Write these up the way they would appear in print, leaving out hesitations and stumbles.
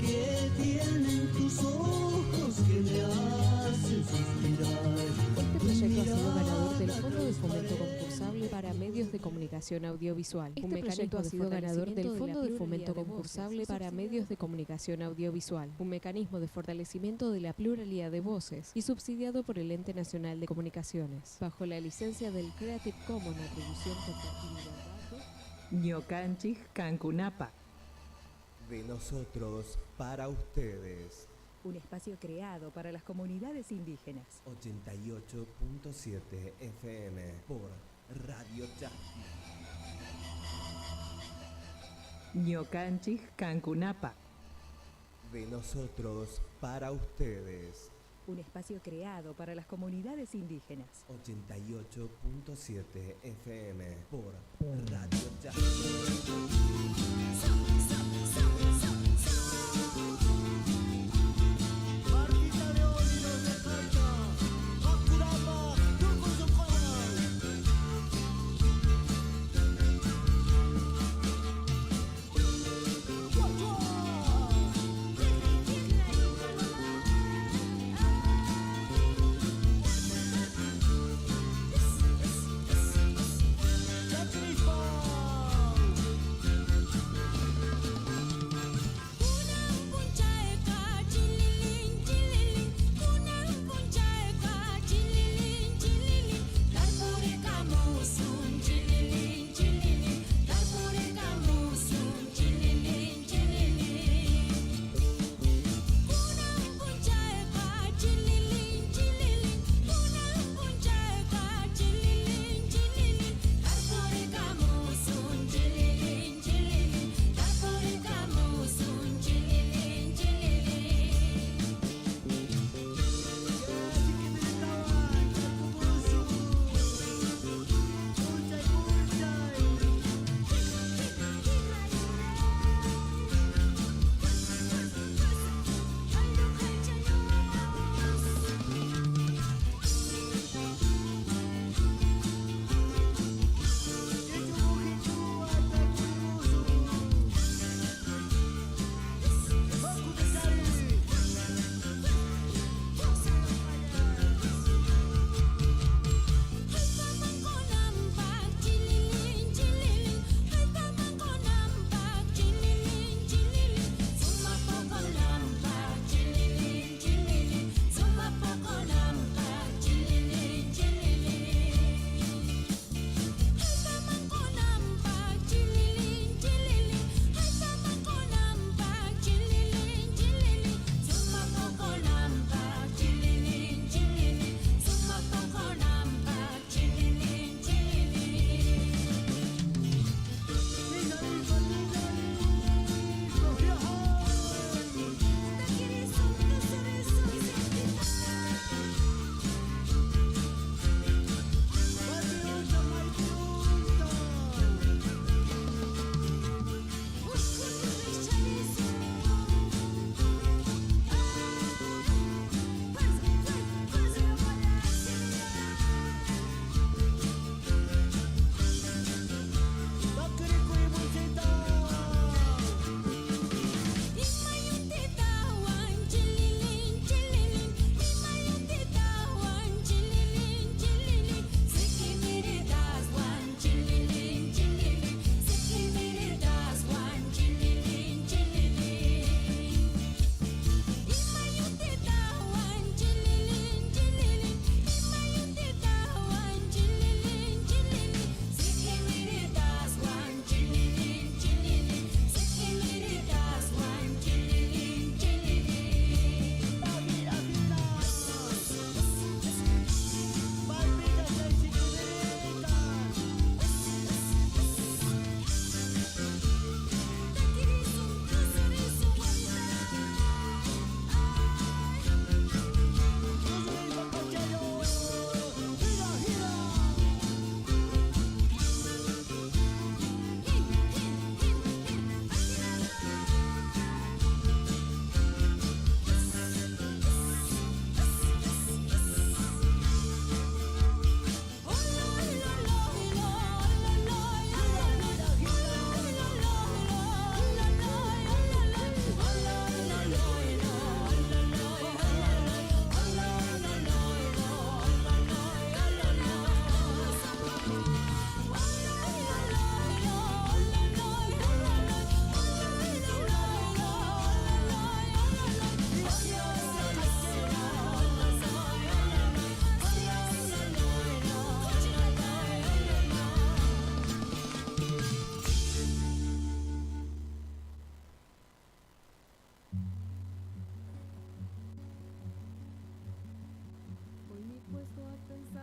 que tienen tus ojos que me hacen suspirar. Este proyecto ha sido ganador del Fondo de Fomento Concursable para Medios de Comunicación Audiovisual. Este proyecto ha sido ganador del Fondo de Fomento Concursable para Medios de Comunicación Audiovisual, un mecanismo de fortalecimiento de la pluralidad de voces y subsidiado por el Ente Nacional de Comunicaciones, bajo la licencia del Creative Commons Atribución Compartida. Ñocanchis Cancunapa. De nosotros para ustedes. Un espacio creado para las comunidades indígenas. 88.7 FM por Radio Chasqui. Ñocanchis Cancunapa. De nosotros para ustedes. Un espacio creado para las comunidades indígenas. 88.7 FM por Radio Chasqui.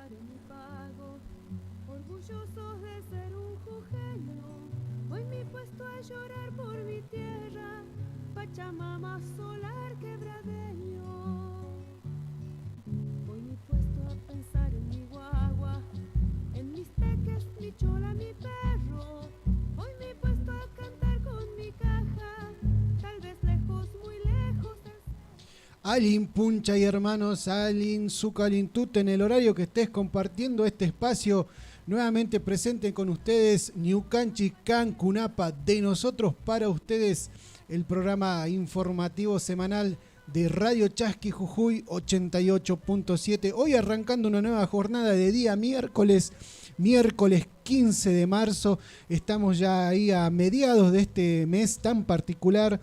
alcanzaron mi pago, orgullosos de ser un jujeño. Hoy me he puesto a llorar por mi tierra, Pachamama solar quebradeño. Hoy me he puesto a pensar en mi guagua, en mis teques, mi chola, mi perro. Hoy me he puesto a cantar con mi caja, tal vez lejos, muy lejos. Alin Puncha y hermanos, Alin Zucalintut, en el horario que estés compartiendo este espacio, nuevamente presente con ustedes Ñucanchi Cancunapa, de nosotros para ustedes, el programa informativo semanal de Radio Chasqui Jujuy 88.7. Hoy arrancando una nueva jornada de día miércoles 15 de marzo. Estamos ya ahí a mediados de este mes tan particular.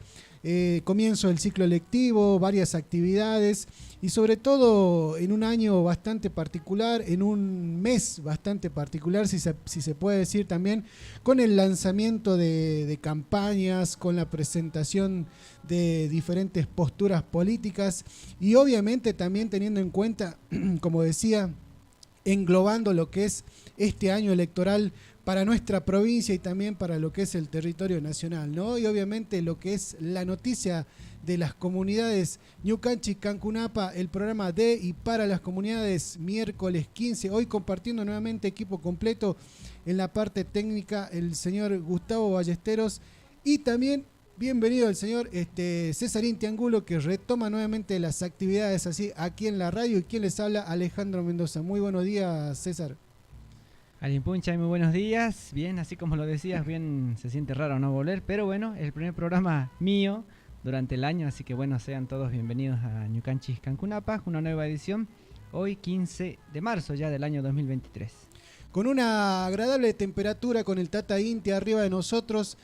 Comienzo del ciclo lectivo, varias actividades y sobre todo en un año bastante particular, en un mes bastante particular, si se puede decir también, con el lanzamiento de campañas, con la presentación de diferentes posturas políticas y obviamente también teniendo en cuenta, como decía, englobando lo que es este año electoral para nuestra provincia y también para lo que es el territorio nacional, ¿no? Y obviamente lo que es la noticia de las comunidades Ñucanchi Cancunapa, el programa de y para las comunidades miércoles 15, hoy compartiendo nuevamente equipo completo en la parte técnica el señor Gustavo Ballesteros y también bienvenido el señor Cesarín Tiangulo, que retoma nuevamente las actividades así aquí en la radio, y quien les habla, Alejandro Mendoza. Muy buenos días, César. Alin Puncha, muy buenos días. Bien, así como lo decías, bien, se siente raro no volver, pero bueno, es el primer programa mío durante el año, así que bueno, sean todos bienvenidos a Ñucanchi Cancunapa, una nueva edición, hoy 15 de marzo ya del año 2023. Con una agradable temperatura, con el Tata Inti arriba de nosotros,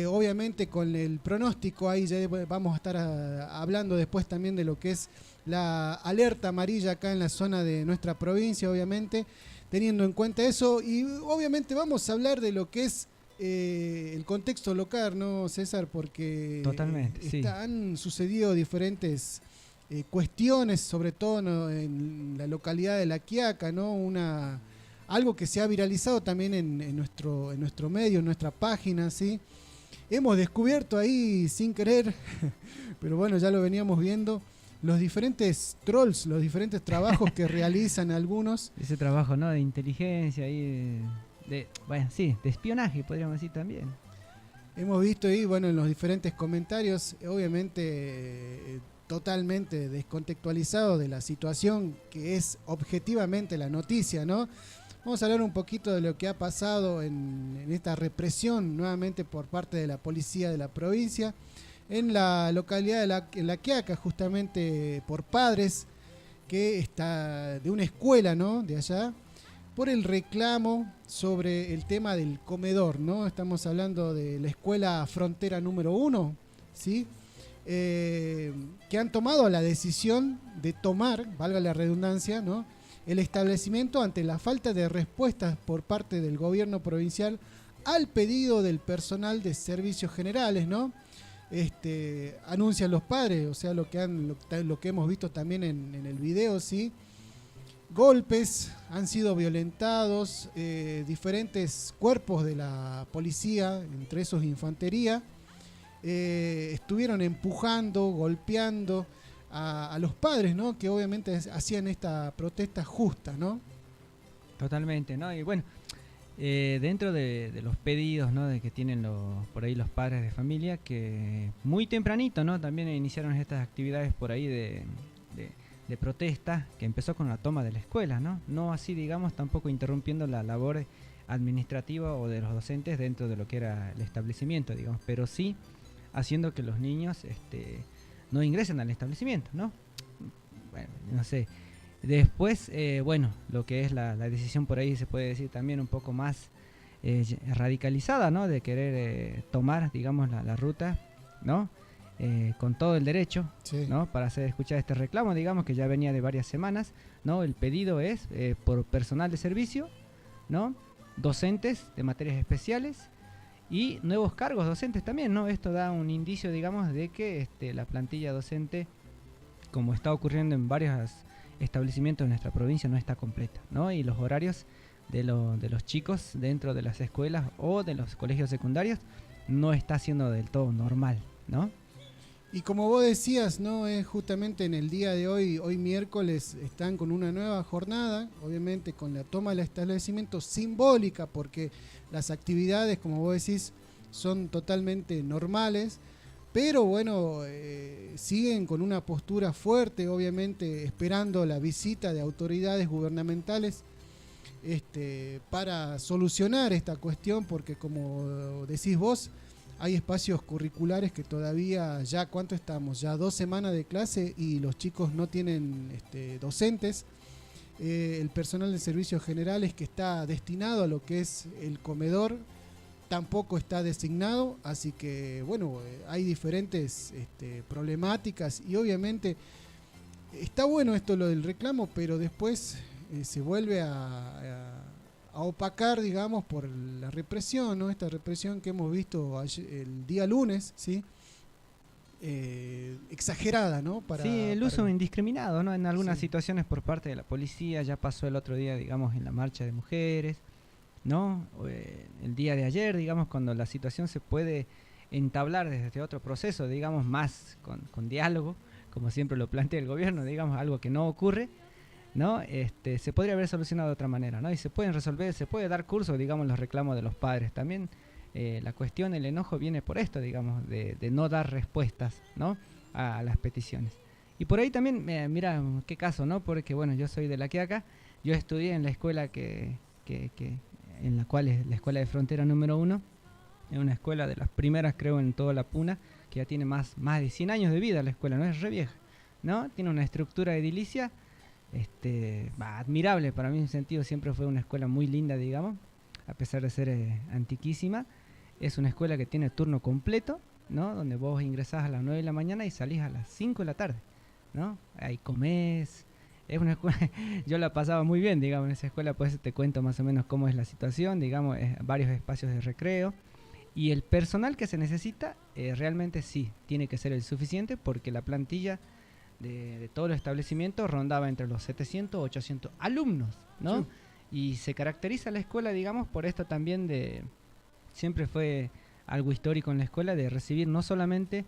obviamente con el pronóstico, ahí ya vamos a estar hablando después también de lo que es la alerta amarilla acá en la zona de nuestra provincia, obviamente, teniendo en cuenta eso, y obviamente vamos a hablar de lo que es el contexto local, ¿no, César? Porque totalmente, han sucedido diferentes cuestiones, sobre todo, ¿no?, en la localidad de La Quiaca, ¿no? Algo que se ha viralizado también en nuestro medio, en nuestra página, ¿sí? Hemos descubierto ahí sin querer, pero bueno, ya lo veníamos viendo, los diferentes trolls, los diferentes trabajos que realizan algunos. Ese trabajo, ¿no?, de inteligencia y de espionaje, podríamos decir también. Hemos visto ahí, bueno, en los diferentes comentarios, obviamente totalmente descontextualizado de la situación que es objetivamente la noticia, ¿no? Vamos a hablar un poquito de lo que ha pasado en esta represión nuevamente por parte de la policía de la provincia en la localidad de La Quiaca, justamente por padres que está de una escuela, ¿no?, de allá, por el reclamo sobre el tema del comedor, ¿no? Estamos hablando de la escuela Frontera número 1, ¿sí? Que han tomado la decisión de tomar, valga la redundancia, ¿no?, el establecimiento ante la falta de respuestas por parte del gobierno provincial al pedido del personal de servicios generales, ¿no? Anuncian los padres, o sea, lo que hemos visto también en el video, ¿sí? Golpes, han sido violentados, diferentes cuerpos de la policía, entre esos infantería, estuvieron empujando, golpeando a los padres, ¿no?, que obviamente hacían esta protesta justa, ¿no? Totalmente, ¿no? Y bueno, dentro de los pedidos, ¿no?, de que tienen por ahí los padres de familia, que muy tempranito, ¿no?, también iniciaron estas actividades por ahí de protesta, que empezó con la toma de la escuela, ¿no? No así, digamos, tampoco interrumpiendo la labor administrativa o de los docentes dentro de lo que era el establecimiento, digamos, pero sí haciendo que los niños no ingresen al establecimiento, ¿no? Bueno, no sé. Después, lo que es la decisión por ahí se puede decir también un poco más radicalizada, ¿no?, de querer tomar, digamos, la ruta, ¿no?, con todo el derecho, sí, ¿no?, para hacer escuchar este reclamo, digamos, que ya venía de varias semanas, ¿no? El pedido es por personal de servicio, ¿no?, docentes de materias especiales y nuevos cargos docentes también, ¿no? Esto da un indicio, digamos, de que la plantilla docente, como está ocurriendo en varias establecimientos de nuestra provincia no está completa, ¿no? Y los horarios de los chicos dentro de las escuelas o de los colegios secundarios no está siendo del todo normal, ¿no? Y como vos decías, ¿no? Es justamente en el día de hoy miércoles, están con una nueva jornada, obviamente con la toma del establecimiento simbólica, porque las actividades, como vos decís, son totalmente normales, pero bueno, siguen con una postura fuerte, obviamente esperando la visita de autoridades gubernamentales para solucionar esta cuestión, porque como decís vos, hay espacios curriculares que todavía, ya ¿cuánto estamos? Ya 2 semanas de clase y los chicos no tienen docentes. El personal de servicios generales que está destinado a lo que es el comedor tampoco está designado, así que bueno, hay diferentes problemáticas y obviamente está bueno esto lo del reclamo, pero después se vuelve a opacar, digamos, por la represión, ¿no? Esta represión que hemos visto el día lunes, ¿sí? Exagerada, ¿no? Sí, el uso indiscriminado, ¿no? En algunas situaciones por parte de la policía, ya pasó el otro día, digamos, en la marcha de mujeres, ¿no? El día de ayer, digamos, cuando la situación se puede entablar desde otro proceso, digamos, más con diálogo, como siempre lo plantea el gobierno, digamos, algo que no ocurre, ¿no? Se podría haber solucionado de otra manera, ¿no? Y se pueden resolver, se puede dar curso, digamos, los reclamos de los padres. También la cuestión, el enojo viene por esto, digamos, de no dar respuestas, ¿no? A las peticiones. Y por ahí también, mira, qué caso, ¿no? Porque, bueno, yo soy de La Quiaca, yo estudié en la escuela en la cual es la escuela de frontera número 1, es una escuela de las primeras, creo, en toda la Puna, que ya tiene más de 100 años de vida la escuela, no es re vieja, ¿no? Tiene una estructura edilicia admirable, para mí en sentido siempre fue una escuela muy linda, digamos, a pesar de ser antiquísima. Es una escuela que tiene turno completo, ¿no? Donde vos ingresás a las 9 de la mañana y salís a las 5 de la tarde, ¿no? Ahí comés. Es una escuela, yo la pasaba muy bien, digamos, en esa escuela, pues te cuento más o menos cómo es la situación, digamos, varios espacios de recreo. Y el personal que se necesita realmente sí, tiene que ser el suficiente, porque la plantilla de todo el establecimiento rondaba entre los 700 800 alumnos, ¿no? Sí. Y se caracteriza la escuela, digamos, por esto también siempre fue algo histórico en la escuela, de recibir no solamente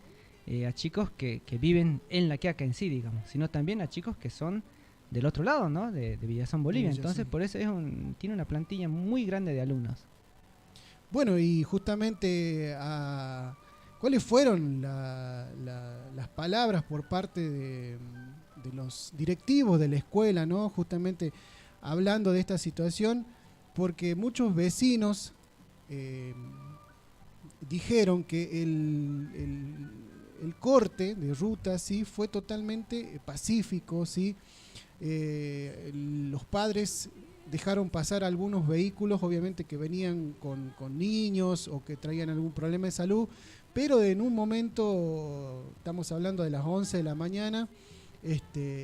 a chicos que viven en La Quiaca en sí, digamos, sino también a chicos que son del otro lado, ¿no? De Villazón, Bolivia. Entonces, por eso tiene una plantilla muy grande de alumnos. Bueno, y justamente ¿cuáles fueron las palabras por parte de los directivos de la escuela, ¿no? Justamente hablando de esta situación, porque muchos vecinos dijeron que el corte de ruta sí fue totalmente pacífico, sí. Los padres dejaron pasar algunos vehículos, obviamente que venían con niños o que traían algún problema de salud, pero en un momento, estamos hablando de las 11 de la mañana,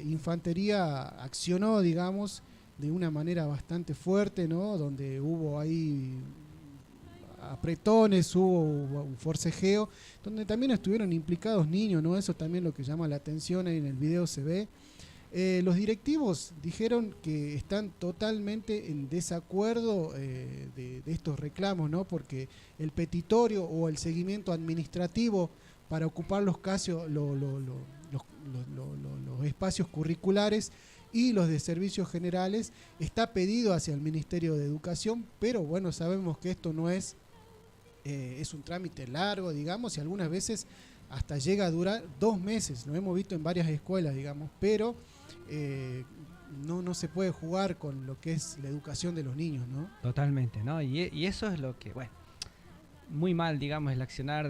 Infantería accionó, digamos, de una manera bastante fuerte, ¿no? Donde hubo ahí apretones, hubo un forcejeo, donde también estuvieron implicados niños, ¿no? Eso también lo que llama la atención, ahí en el video se ve. Los directivos dijeron que están totalmente en desacuerdo de estos reclamos, ¿no? Porque el petitorio o el seguimiento administrativo para ocupar los espacios curriculares y los de servicios generales está pedido hacia el Ministerio de Educación, pero bueno, sabemos que esto no es un trámite largo, digamos, y algunas veces hasta llega a durar 2 meses, lo hemos visto en varias escuelas, digamos, pero no se puede jugar con lo que es la educación de los niños, ¿no? Totalmente, ¿no? Y eso es lo que, bueno, muy mal, digamos, el accionar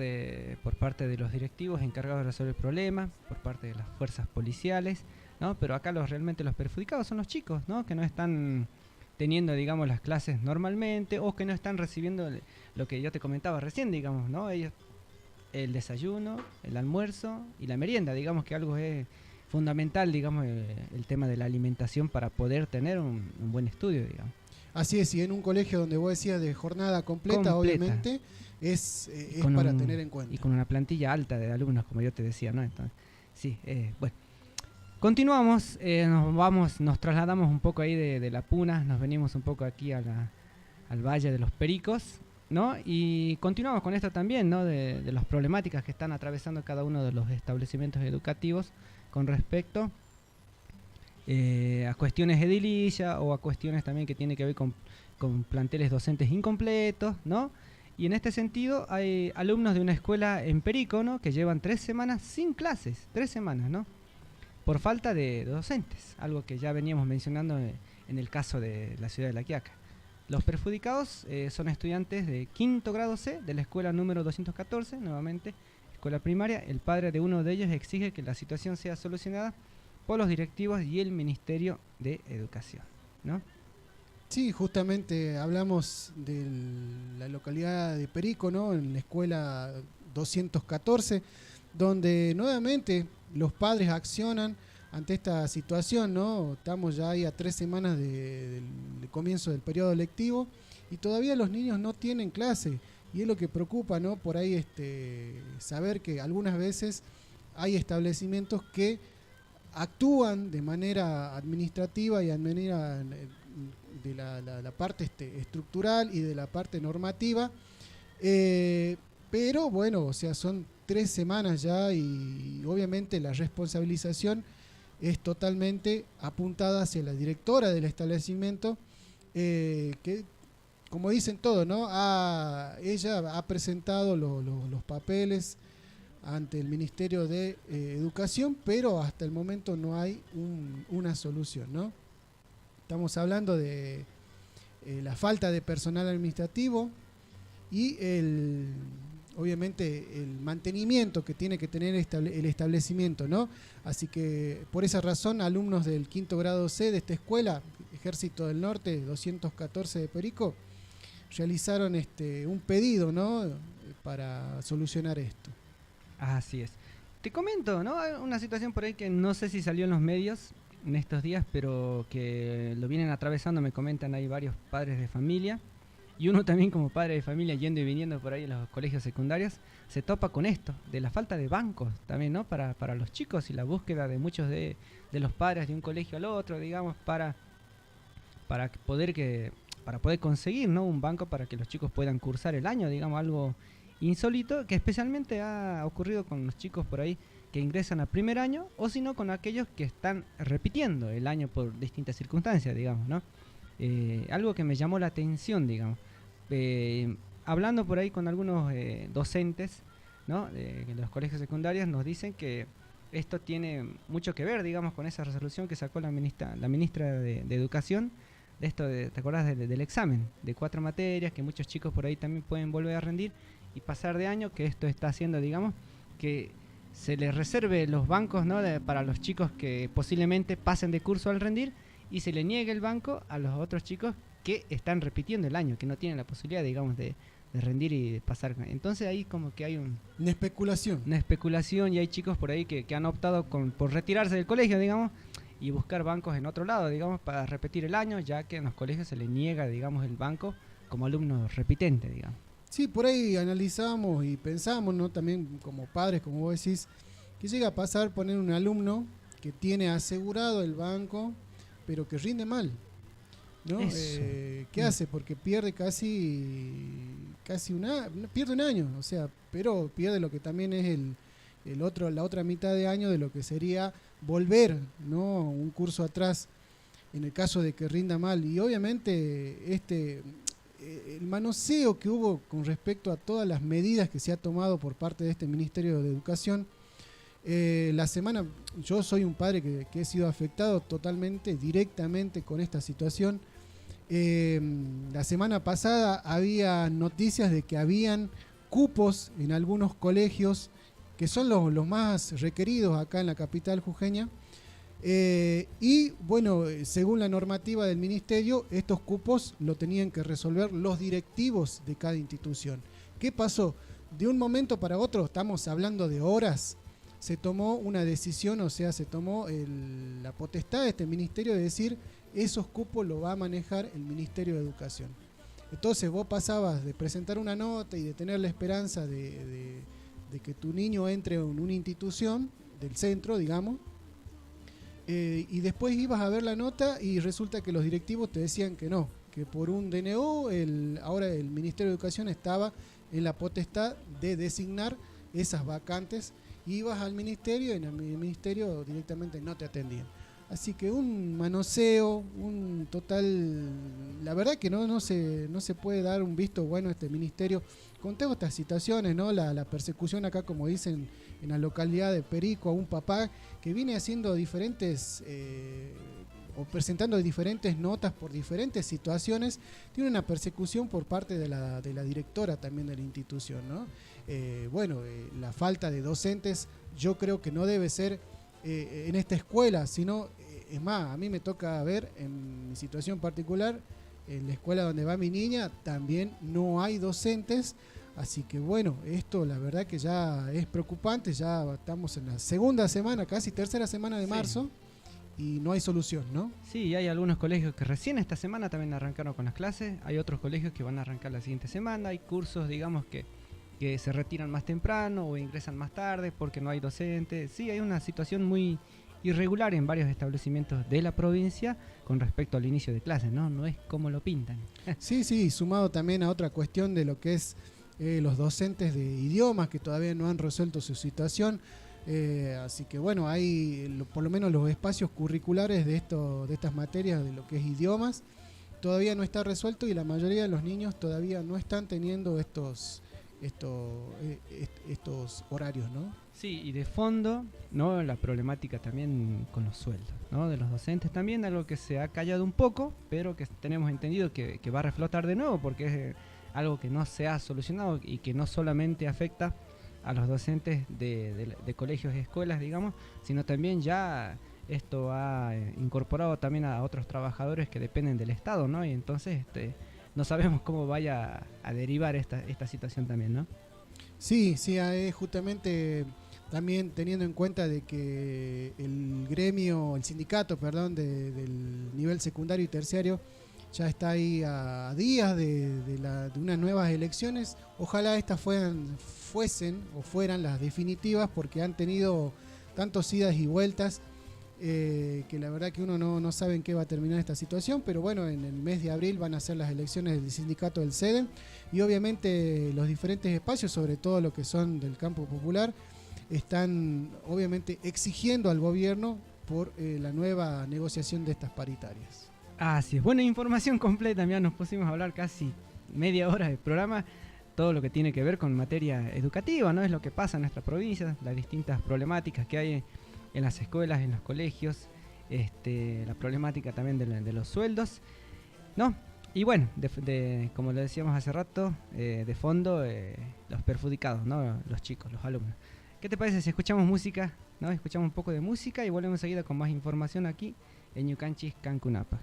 por parte de los directivos encargados de resolver el problema, por parte de las fuerzas policiales, ¿no? Pero acá realmente los perjudicados son los chicos, ¿no? Que no están teniendo, digamos, las clases normalmente, o que no están recibiendo lo que yo te comentaba recién, digamos, ¿no? Ellos, el desayuno, el almuerzo y la merienda, digamos que algo es fundamental, digamos, el tema de la alimentación para poder tener un buen estudio, digamos. Así es, y en un colegio donde vos decías de jornada completa. Obviamente es para tener en cuenta. Y con una plantilla alta de alumnos, como yo te decía, ¿no? Entonces, sí, bueno. Continuamos, nos trasladamos un poco ahí de La Puna, nos venimos un poco aquí al Valle de los Pericos, ¿no? Y continuamos con esto también, ¿no? De las problemáticas que están atravesando cada uno de los establecimientos educativos con respecto a cuestiones edilicias o a cuestiones también que tienen que ver con planteles docentes incompletos, ¿no? Y en este sentido hay alumnos de una escuela en Perico, ¿no? Que llevan 3 semanas sin clases, 3 semanas, ¿no? Por falta de docentes, algo que ya veníamos mencionando en el caso de la ciudad de La Quiaca. Los perjudicados son estudiantes de quinto grado C de la escuela número 214, nuevamente, escuela primaria. El padre de uno de ellos exige que la situación sea solucionada por los directivos y el Ministerio de Educación, ¿no? Sí, justamente hablamos de la localidad de Perico, ¿no? En la escuela 214, donde nuevamente los padres accionan ante esta situación, ¿no? Estamos ya ahí a 3 semanas del comienzo del periodo lectivo y todavía los niños no tienen clase. Y es lo que preocupa, ¿no? Por ahí saber que algunas veces hay establecimientos que actúan de manera administrativa y de manera de la parte estructural y de la parte normativa, pero bueno, o sea, son 3 semanas ya y obviamente la responsabilización es totalmente apuntada hacia la directora del establecimiento, que como dicen todos, ¿no? Ella ha presentado los papeles ante el Ministerio de Educación, pero hasta el momento no hay una solución, ¿no? Estamos hablando de la falta de personal administrativo y obviamente el mantenimiento que tiene que tener el establecimiento, ¿no? Así que por esa razón alumnos del quinto grado C de esta escuela, Ejército del Norte 214 de Perico, realizaron un pedido, ¿no? Para solucionar esto. Así es. Te comento, ¿no? Hay una situación por ahí que no sé si salió en los medios en estos días, pero que lo vienen atravesando, me comentan, hay varios padres de familia. Y uno también como padre de familia yendo y viniendo por ahí en los colegios secundarios, se topa con esto, de la falta de bancos también, ¿no? Para los chicos y la búsqueda de muchos de los padres de un colegio al otro, digamos, para poder conseguir, ¿no? Un banco para que los chicos puedan cursar el año, digamos, algo insólito que especialmente ha ocurrido con los chicos por ahí que ingresan a primer año o si no con aquellos que están repitiendo el año por distintas circunstancias, digamos, ¿no? Algo que me llamó la atención, digamos, hablando por ahí con algunos docentes, ¿no? De los colegios secundarios nos dicen que esto tiene mucho que ver, digamos, con esa resolución que sacó la ministra de Educación, de esto, ¿te acordás del examen? De 4 materias, que muchos chicos por ahí también pueden volver a rendir y pasar de año, que esto está haciendo, digamos, que se les reserve los bancos, ¿no? Para los chicos que posiblemente pasen de curso al rendir y se le niegue el banco a los otros chicos que están repitiendo el año, que no tienen la posibilidad, digamos, de rendir y de pasar. Entonces ahí como que hay una especulación y hay chicos por ahí que han optado por retirarse del colegio, digamos, y buscar bancos en otro lado, digamos, para repetir el año, ya que en los colegios se les niega, digamos, el banco como alumno repitente, digamos. Sí, por ahí analizamos y pensamos, ¿no? También como padres, como vos decís, que llega a pasar poner un alumno que tiene asegurado el banco, pero que rinde mal, ¿no? ¿Qué hace? Porque pierde pierde un año, o sea, pero pierde lo que también es la otra mitad de año de lo que sería volver, ¿no? Un curso atrás en el caso de que rinda mal. Y obviamente el manoseo que hubo con respecto a todas las medidas que se ha tomado por parte de este Ministerio de Educación, yo soy un padre que he sido afectado totalmente, directamente con esta situación. La semana pasada había noticias de que habían cupos en algunos colegios que son los más requeridos acá en la capital jujeña. Y bueno, según la normativa del ministerio, estos cupos lo tenían que resolver los directivos de cada institución. ¿Qué pasó? De un momento para otro, estamos hablando de horas, se tomó una decisión, o sea, se tomó la potestad de este ministerio de decir esos cupos lo va a manejar el Ministerio de Educación. Entonces vos pasabas de presentar una nota y de tener la esperanza de que tu niño entre en una institución del centro, digamos, y después ibas a ver la nota y resulta que los directivos te decían que no, que por un DNO ahora el Ministerio de Educación estaba en la potestad de designar esas vacantes. Ibas al ministerio y en el ministerio directamente no te atendían. Así que un manoseo, un total... La verdad que no se puede dar un visto bueno a este ministerio con todas estas situaciones, ¿no? La persecución acá, como dicen, en la localidad de Perico, a un papá que viene haciendo diferentes... o presentando diferentes notas por diferentes situaciones, tiene una persecución por parte de la directora también de la institución, ¿no? La falta de docentes yo creo que no debe ser en esta escuela, sino, es más, a mí me toca ver en mi situación particular, en la escuela donde va mi niña, también no hay docentes, así que bueno, esto la verdad que ya es preocupante, ya estamos en la segunda semana, casi tercera semana de marzo, y no hay solución, ¿no? Sí, hay algunos colegios que recién esta semana también arrancaron con las clases, hay otros colegios que van a arrancar la siguiente semana, hay cursos, digamos, que se retiran más temprano o ingresan más tarde porque no hay docentes. Sí, hay una situación muy irregular en varios establecimientos de la provincia con respecto al inicio de clases, ¿no? No es como lo pintan. Sí, sumado también a otra cuestión de lo que es los docentes de idiomas que todavía no han resuelto su situación. Así que bueno, hay por lo menos los espacios curriculares de estas materias de lo que es idiomas todavía no está resuelto y la mayoría de los niños todavía no están teniendo estos horarios, ¿no? Sí, y de fondo, ¿no? La problemática también con los sueldos, ¿no? De los docentes también, algo que se ha callado un poco, pero que tenemos entendido que va a reflotar de nuevo porque es algo que no se ha solucionado y que no solamente afecta a los docentes de colegios y escuelas, digamos, sino también ya esto ha incorporado también a otros trabajadores que dependen del Estado, ¿no? Y entonces no sabemos cómo vaya a derivar esta situación también, ¿no? Sí, justamente también teniendo en cuenta de que el sindicato, del nivel secundario y terciario ya está ahí a días de unas nuevas elecciones. Ojalá estas fueran las definitivas porque han tenido tantos idas y vueltas que la verdad que uno no sabe en qué va a terminar esta situación, pero bueno, en el mes de abril van a ser las elecciones del sindicato del CEDEM y obviamente los diferentes espacios, sobre todo lo que son del campo popular, están obviamente exigiendo al gobierno por la nueva negociación de estas paritarias. Así es, buena información completa, ya nos pusimos a hablar casi media hora de programa, todo lo que tiene que ver con materia educativa, ¿no? Es lo que pasa en nuestra provincia, las distintas problemáticas que hay en las escuelas, en los colegios, la problemática también de los sueldos, ¿no? Y bueno, como le decíamos hace rato, de fondo los perjudicados, ¿no? Los chicos, los alumnos. ¿Qué te parece si escuchamos música, ¿no? Escuchamos un poco de música y volvemos enseguida con más información aquí en Ñucanchis, Cancunapa.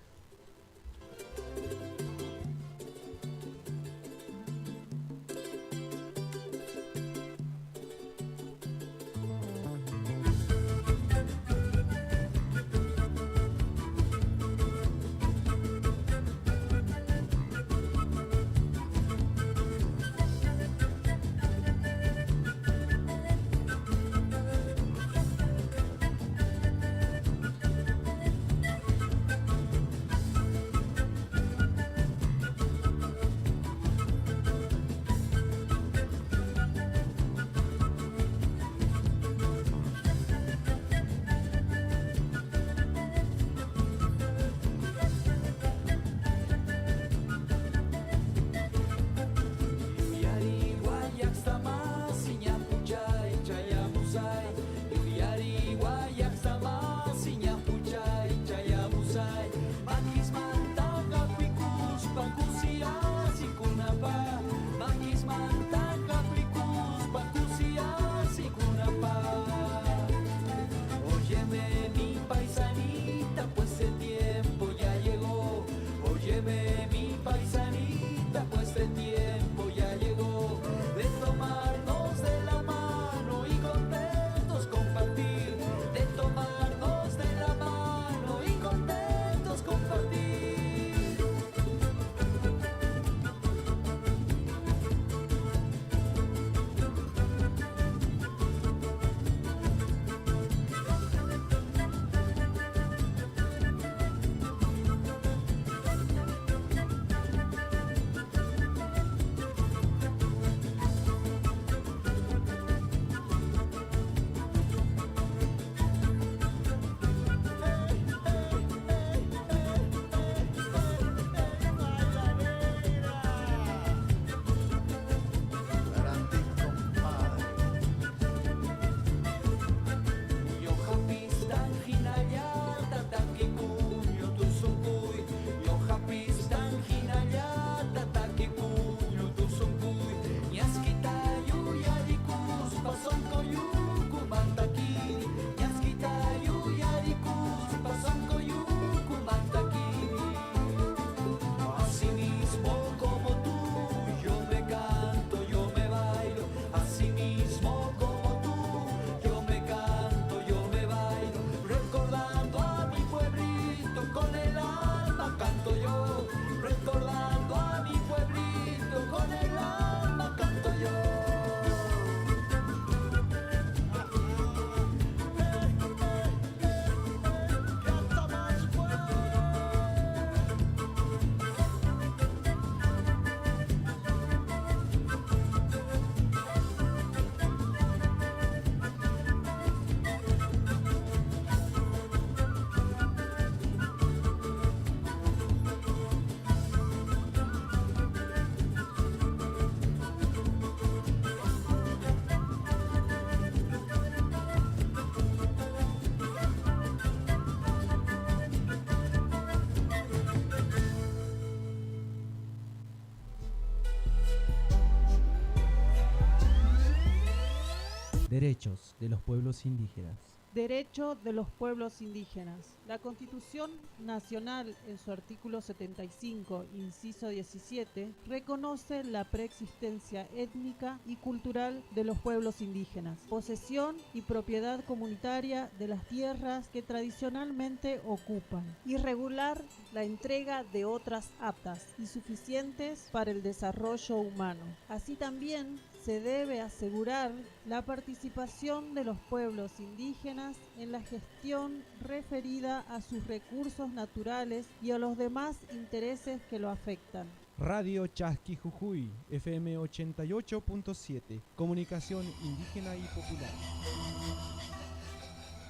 Derechos de los pueblos indígenas. Derecho de los pueblos indígenas. La Constitución Nacional, en su artículo 75, inciso 17, reconoce la preexistencia étnica y cultural de los pueblos indígenas, posesión y propiedad comunitaria de las tierras que tradicionalmente ocupan, y regular la entrega de otras aptas y suficientes para el desarrollo humano. Así también se debe asegurar la participación de los pueblos indígenas en la gestión referida a sus recursos naturales y a los demás intereses que lo afectan. Radio Chasqui Jujuy, FM 88.7, comunicación indígena y popular.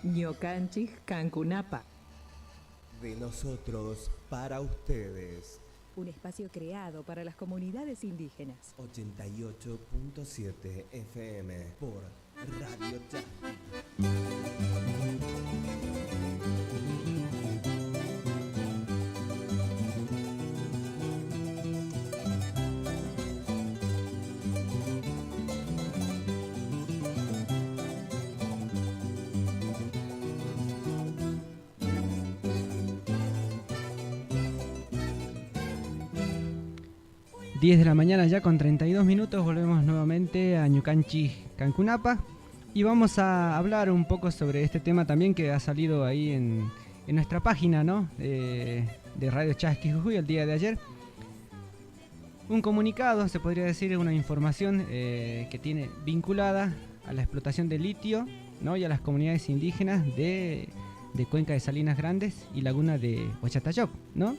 Ñocanchis Cancunapa. De nosotros para ustedes. Un espacio creado para las comunidades indígenas. 88.7 FM por Radio Chasqui. 10 de la mañana ya con 32 minutos, volvemos nuevamente a Ñucanchis Cancunapa y vamos a hablar un poco sobre este tema también que ha salido ahí en nuestra página, ¿no? De Radio Chasqui Jujuy el día de ayer. Un comunicado, se podría decir, una información que tiene vinculada a la explotación de litio, ¿no? Y a las comunidades indígenas de Cuenca de Salinas Grandes y Laguna de Huachatayog, ¿no?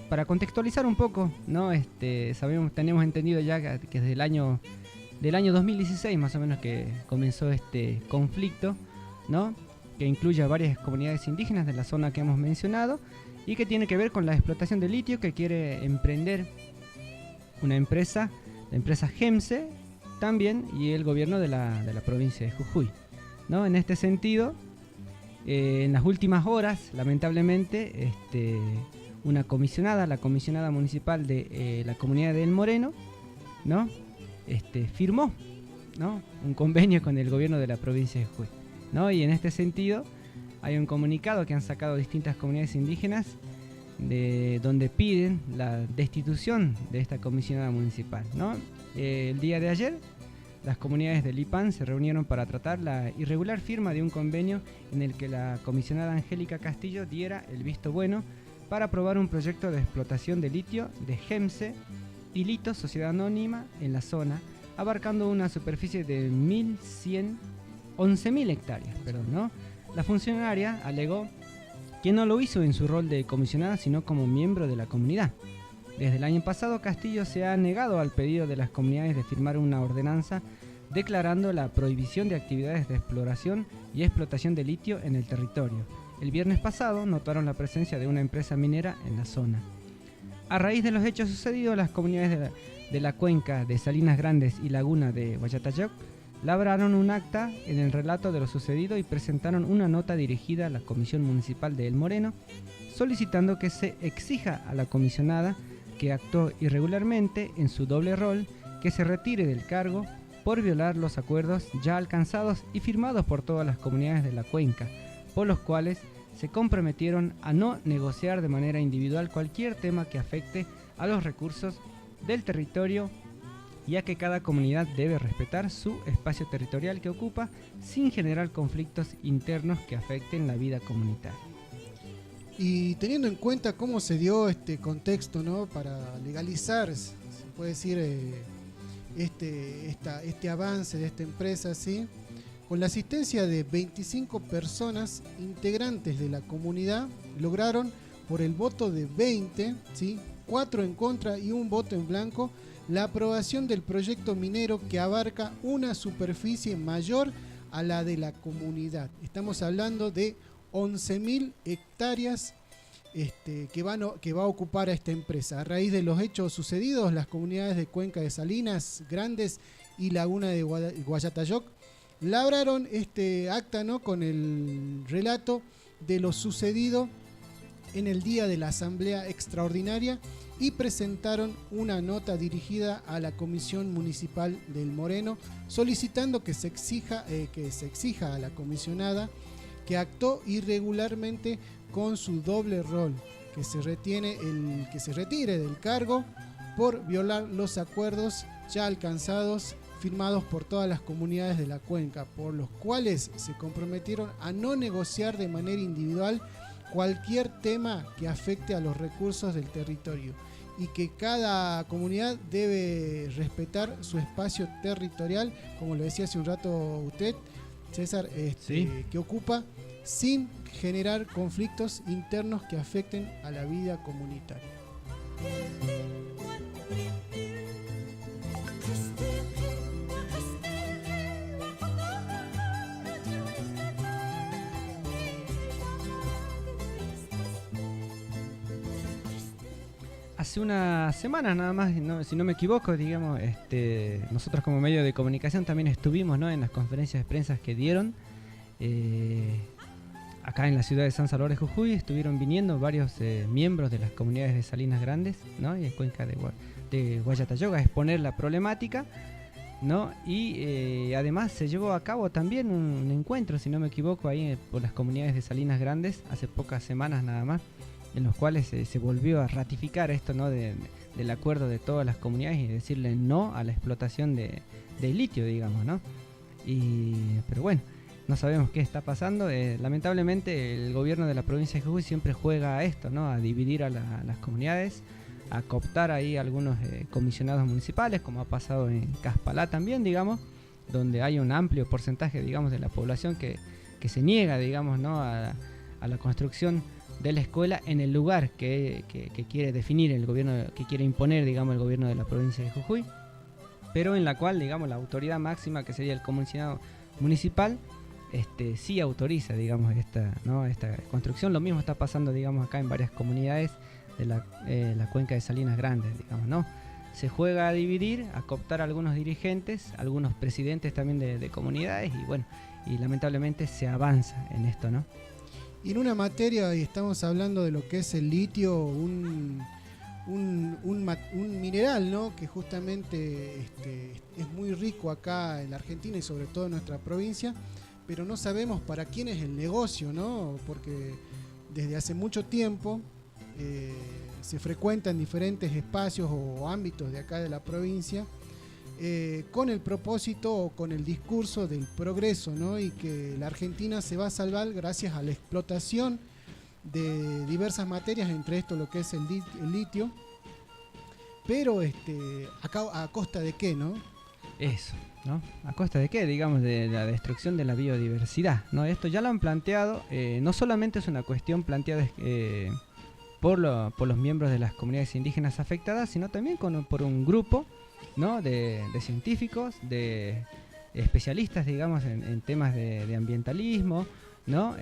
Para contextualizar un poco, ¿no? Tenemos entendido ya que desde el año 2016 más o menos que comenzó este conflicto, ¿no? Que incluye a varias comunidades indígenas de la zona que hemos mencionado y que tiene que ver con la explotación de litio que quiere emprender una empresa, la empresa GEMSE también, y el gobierno de la provincia de Jujuy, ¿no? En este sentido, en las últimas horas, lamentablemente, la comisionada municipal de la comunidad de El Moreno, ¿no? Firmó, ¿no? Un convenio con el gobierno de la provincia de Jujuy, ¿no? Y en este sentido hay un comunicado que han sacado distintas comunidades indígenas donde piden la destitución de esta comisionada municipal, ¿no? El día de ayer las comunidades del IPAN se reunieron para tratar la irregular firma de un convenio en el que la comisionada Angélica Castillo diera el visto bueno para aprobar un proyecto de explotación de litio de GEMSE y Lito Sociedad Anónima en la zona, abarcando una superficie de 11.000 hectáreas. ¿No? La funcionaria alegó que no lo hizo en su rol de comisionada, sino como miembro de la comunidad. Desde el año pasado, Castillo se ha negado al pedido de las comunidades de firmar una ordenanza declarando la prohibición de actividades de exploración y explotación de litio en el territorio. El viernes pasado notaron la presencia de una empresa minera en la zona. A raíz de los hechos sucedidos, las comunidades de la cuenca de Salinas Grandes y Laguna de Huachatayog labraron un acta en el relato de lo sucedido y presentaron una nota dirigida a la Comisión Municipal de El Moreno, solicitando que se exija a la comisionada, que actuó irregularmente en su doble rol, que se retire del cargo por violar los acuerdos ya alcanzados y firmados por todas las comunidades de la cuenca, por los cuales se comprometieron a no negociar de manera individual cualquier tema que afecte a los recursos del territorio, ya que cada comunidad debe respetar su espacio territorial que ocupa sin generar conflictos internos que afecten la vida comunitaria. Y teniendo en cuenta cómo se dio este contexto, ¿no? Para legalizar, se puede decir, este avance de esta empresa, ¿sí? Con la asistencia de 25 personas integrantes de la comunidad, lograron por el voto de 20, ¿sí? 4 en contra y un voto en blanco, la aprobación del proyecto minero que abarca una superficie mayor a la de la comunidad. Estamos hablando de 11.000 hectáreas que va a ocupar a esta empresa. A raíz de los hechos sucedidos, las comunidades de Cuenca de Salinas Grandes y Laguna de Huachatayog labraron este acta, ¿no? Con el relato de lo sucedido en el día de la asamblea extraordinaria y presentaron una nota dirigida a la Comisión Municipal del Moreno solicitando que se exija a la comisionada que actuó irregularmente con su doble rol, que se retire del cargo por violar los acuerdos ya alcanzados, firmados por todas las comunidades de la cuenca, por los cuales se comprometieron a no negociar de manera individual cualquier tema que afecte a los recursos del territorio y que cada comunidad debe respetar su espacio territorial, como lo decía hace un rato usted, César, Sí. que ocupa, sin generar conflictos internos que afecten a la vida comunitaria. Hace unas semanas nada más, si no me equivoco, digamos, nosotros como medio de comunicación también estuvimos, ¿no?, en las conferencias de prensa que dieron acá en la ciudad de San Salvador de Jujuy. Estuvieron viniendo varios miembros de las comunidades de Salinas Grandes, ¿no?, y de Cuenca de Guayatayoga a exponer la problemática, ¿no? Y además se llevó a cabo también un encuentro, si no me equivoco, ahí por las comunidades de Salinas Grandes hace pocas semanas nada más, en los cuales se volvió a ratificar esto, ¿no?, del acuerdo de todas las comunidades y decirle no a la explotación de litio, digamos, ¿no? Pero bueno, no sabemos qué está pasando. Lamentablemente el gobierno de la provincia de Jujuy siempre juega a esto, ¿no?, a dividir a las comunidades, a cooptar ahí algunos comisionados municipales, como ha pasado en Caspalá también, digamos, donde hay un amplio porcentaje, digamos, de la población que se niega, digamos, ¿no?, a la construcción de la escuela en el lugar que quiere definir el gobierno, que quiere imponer, digamos, el gobierno de la provincia de Jujuy, pero en la cual, digamos, la autoridad máxima, que sería el comisionado municipal, sí autoriza, digamos, esta construcción. Lo mismo está pasando, digamos, acá en varias comunidades de la cuenca de Salinas Grandes, digamos, ¿no? Se juega a dividir, a cooptar a algunos dirigentes, algunos presidentes también de comunidades, y bueno, y lamentablemente se avanza en esto, ¿no? Y en una materia, y estamos hablando de lo que es el litio, un mineral, ¿no?, que justamente es muy rico acá en la Argentina y sobre todo en nuestra provincia, pero no sabemos para quién es el negocio, ¿no?, porque desde hace mucho tiempo se frecuenta en diferentes espacios o ámbitos de acá de la provincia, con el propósito o con el discurso del progreso, ¿no?, y que la Argentina se va a salvar gracias a la explotación de diversas materias, entre esto lo que es el litio, pero ¿a costa de qué, no? Eso, ¿no? ¿A costa de qué? Digamos, de la destrucción de la biodiversidad, ¿no? Esto ya lo han planteado, no solamente es una cuestión planteada por los miembros de las comunidades indígenas afectadas, sino también por un grupo, ¿no?, de científicos, de especialistas, digamos, en temas de ambientalismo, ¿no?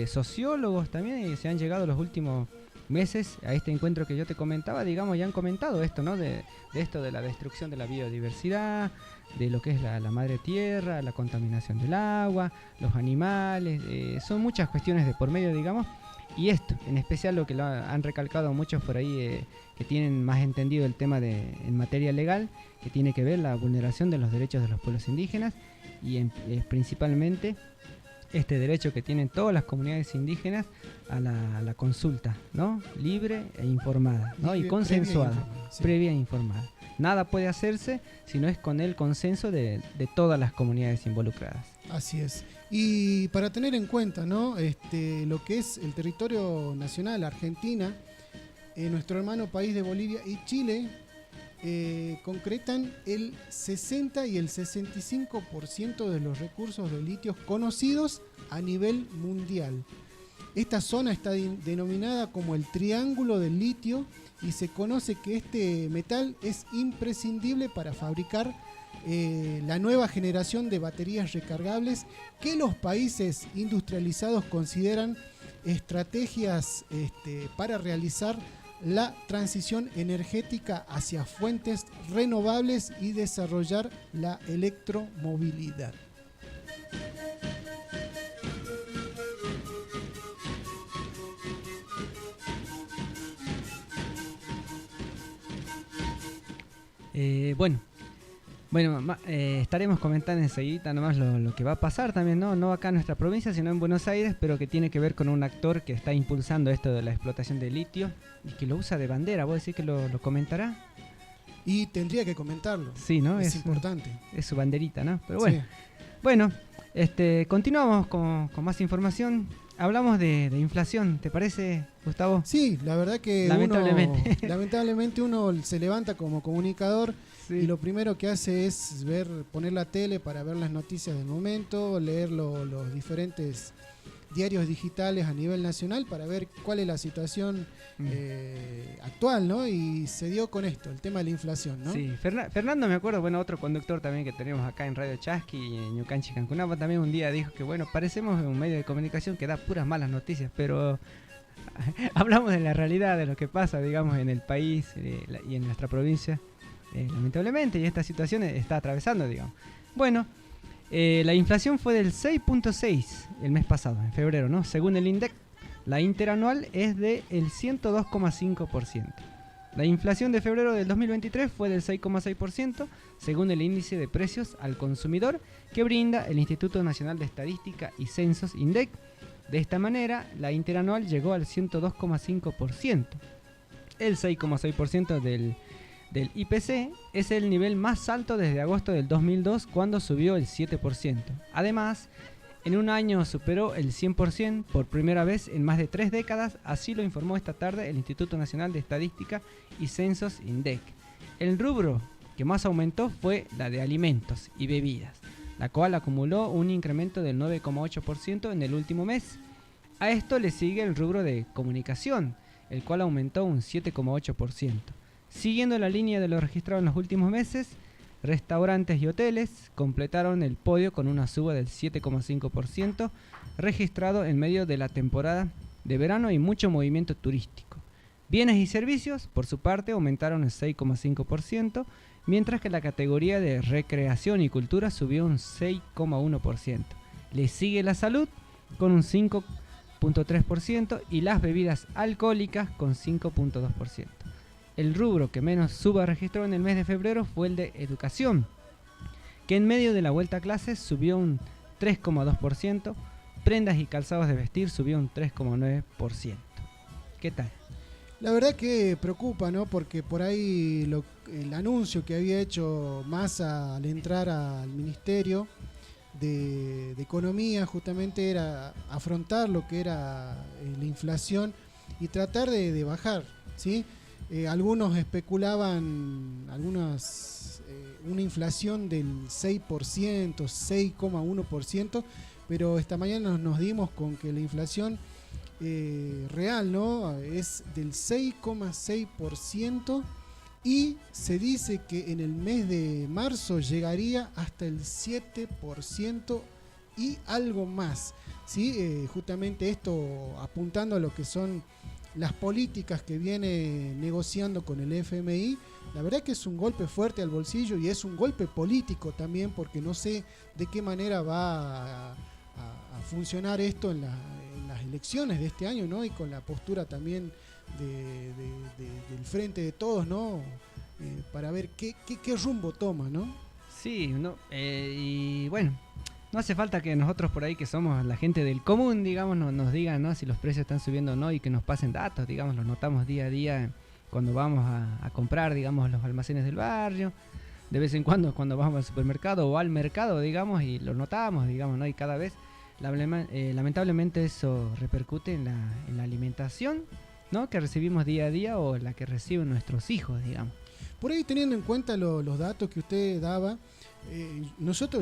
Sociólogos también, y se han llegado los últimos meses a este encuentro que yo te comentaba, digamos, ya han comentado esto, ¿no?, de esto de la destrucción de la biodiversidad, de lo que es la madre tierra, la contaminación del agua, los animales, son muchas cuestiones de por medio, digamos. Y esto, en especial lo que han recalcado muchos por ahí que tienen más entendido el tema en materia legal, que tiene que ver la vulneración de los derechos de los pueblos indígenas y principalmente este derecho que tienen todas las comunidades indígenas a la consulta, ¿no?, libre e informada, ¿no?, y consensuada, previa e informada. Nada puede hacerse si no es con el consenso de todas las comunidades involucradas. Así es. Y para tener en cuenta, ¿no?, lo que es el territorio nacional, Argentina, nuestro hermano país de Bolivia y Chile concretan el 60 y el 65% de los recursos de litio conocidos a nivel mundial. Esta zona está denominada como el Triángulo del Litio y se conoce que este metal es imprescindible para fabricar la nueva generación de baterías recargables que los países industrializados consideran estrategias para realizar la transición energética hacia fuentes renovables y desarrollar la electromovilidad. Estaremos comentando enseguida nomás lo que va a pasar también, no acá en nuestra provincia, sino en Buenos Aires, pero que tiene que ver con un actor que está impulsando esto de la explotación de litio y que lo usa de bandera. ¿Vos decís que lo comentará? Y tendría que comentarlo. Sí, ¿no? Es importante. Es su banderita, ¿no? Pero bueno, sí. Continuamos con más información. Hablamos de inflación, ¿te parece, Gustavo? Sí, la verdad que lamentablemente uno se levanta como comunicador y lo primero que hace es poner la tele para ver las noticias del momento, leer los diferentes diarios digitales a nivel nacional para ver cuál es la situación actual, ¿no? Y se dio con esto, el tema de la inflación, ¿no? Sí, Fernando, me acuerdo, otro conductor también que tenemos acá en Radio Chasqui y en Ñucanchi Cancunapa también un día dijo que, parecemos un medio de comunicación que da puras malas noticias, pero hablamos de la realidad, de lo que pasa, digamos, en el país y en nuestra provincia, lamentablemente, y esta situación está atravesando, digamos. La inflación fue del 6.6 el mes pasado, en febrero, ¿no? Según el INDEC, la interanual es del 102,5%. La inflación de febrero del 2023 fue del 6,6%, según el índice de precios al consumidor que brinda el Instituto Nacional de Estadística y Censos, INDEC. De esta manera, la interanual llegó al 102,5%. El 6,6% del IPC es el nivel más alto desde agosto del 2002, cuando subió el 7%. Además, en un año superó el 100% por primera vez en más de 3 décadas, así lo informó esta tarde el Instituto Nacional de Estadística y Censos, INDEC. El rubro que más aumentó fue la de alimentos y bebidas, la cual acumuló un incremento del 9,8% en el último mes. A esto le sigue el rubro de comunicación, el cual aumentó un 7,8%. Siguiendo la línea de lo registrado en los últimos meses, restaurantes y hoteles completaron el podio con una suba del 7,5% registrado en medio de la temporada de verano y mucho movimiento turístico. Bienes y servicios, por su parte, aumentaron el 6,5%, mientras que la categoría de recreación y cultura subió un 6,1%. Le sigue la salud con un 5,3% y las bebidas alcohólicas con 5,2%. El rubro que menos suba registró en el mes de febrero fue el de educación, que en medio de la vuelta a clases subió un 3,2%, prendas y calzados de vestir subió un 3,9%. ¿Qué tal? La verdad que preocupa, ¿no? Porque por ahí el anuncio que había hecho Massa al entrar al Ministerio de Economía justamente era afrontar lo que era la inflación y tratar de bajar, ¿sí? Algunos especulaban una inflación del 6%, 6,1%, pero esta mañana nos dimos con que la inflación real, ¿no?, es del 6,6% y se dice que en el mes de marzo llegaría hasta el 7% y algo más, ¿sí? Justamente esto apuntando a lo que son las políticas que viene negociando con el FMI. La verdad que es un golpe fuerte al bolsillo y es un golpe político también, porque no sé de qué manera va a funcionar esto en las elecciones de este año, ¿no? Y con la postura también del Frente de Todos, ¿no? Para ver qué rumbo toma, ¿no? Sí, y bueno, no hace falta que nosotros por ahí, que somos la gente del común, digamos, nos digan, ¿no?, si los precios están subiendo o no, y que nos pasen datos, digamos, los notamos día a día cuando vamos a comprar, digamos, los almacenes del barrio, de vez en cuando vamos al supermercado o al mercado, digamos, y lo notamos, digamos, ¿no? Y cada vez, lamentablemente, eso repercute en la alimentación, ¿no?, que recibimos día a día o la que reciben nuestros hijos, digamos. Por ahí, teniendo en cuenta los datos que usted daba,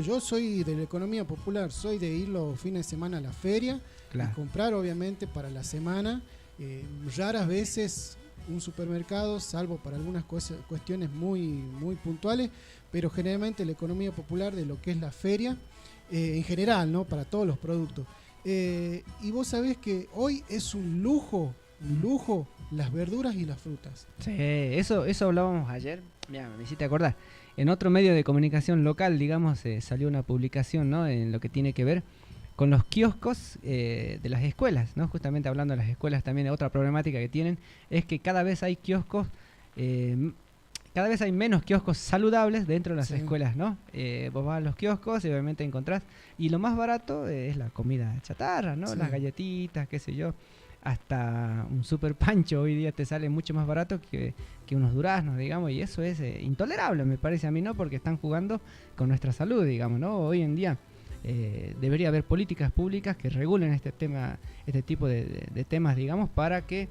yo soy de la economía popular, soy de ir los fines de semana a la feria, claro, y comprar obviamente para la semana, raras veces un supermercado, salvo para algunas cuestiones muy, muy puntuales, pero generalmente la economía popular de lo que es la feria, en general, ¿no?, para todos los productos. Y vos sabés que hoy es un lujo las verduras y las frutas. Sí, eso hablábamos ayer, mira, me hiciste acordar. En otro medio de comunicación local, digamos, salió una publicación, ¿no?, en lo que tiene que ver con los kioscos de las escuelas, ¿no? Justamente hablando de las escuelas, también otra problemática que tienen es que cada vez hay kioscos cada vez hay menos kioscos saludables dentro de las Sí. escuelas, ¿no? Vos vas a los kioscos y obviamente encontrás, y lo más barato es la comida chatarra, ¿no? Sí. Las galletitas, qué sé yo. Hasta un super pancho hoy día te sale mucho más barato que unos duraznos, digamos, y eso es intolerable, me parece a mí, ¿no? Porque están jugando con nuestra salud, digamos, ¿no? Hoy en día debería haber políticas públicas que regulen este tipo de temas, digamos, para que,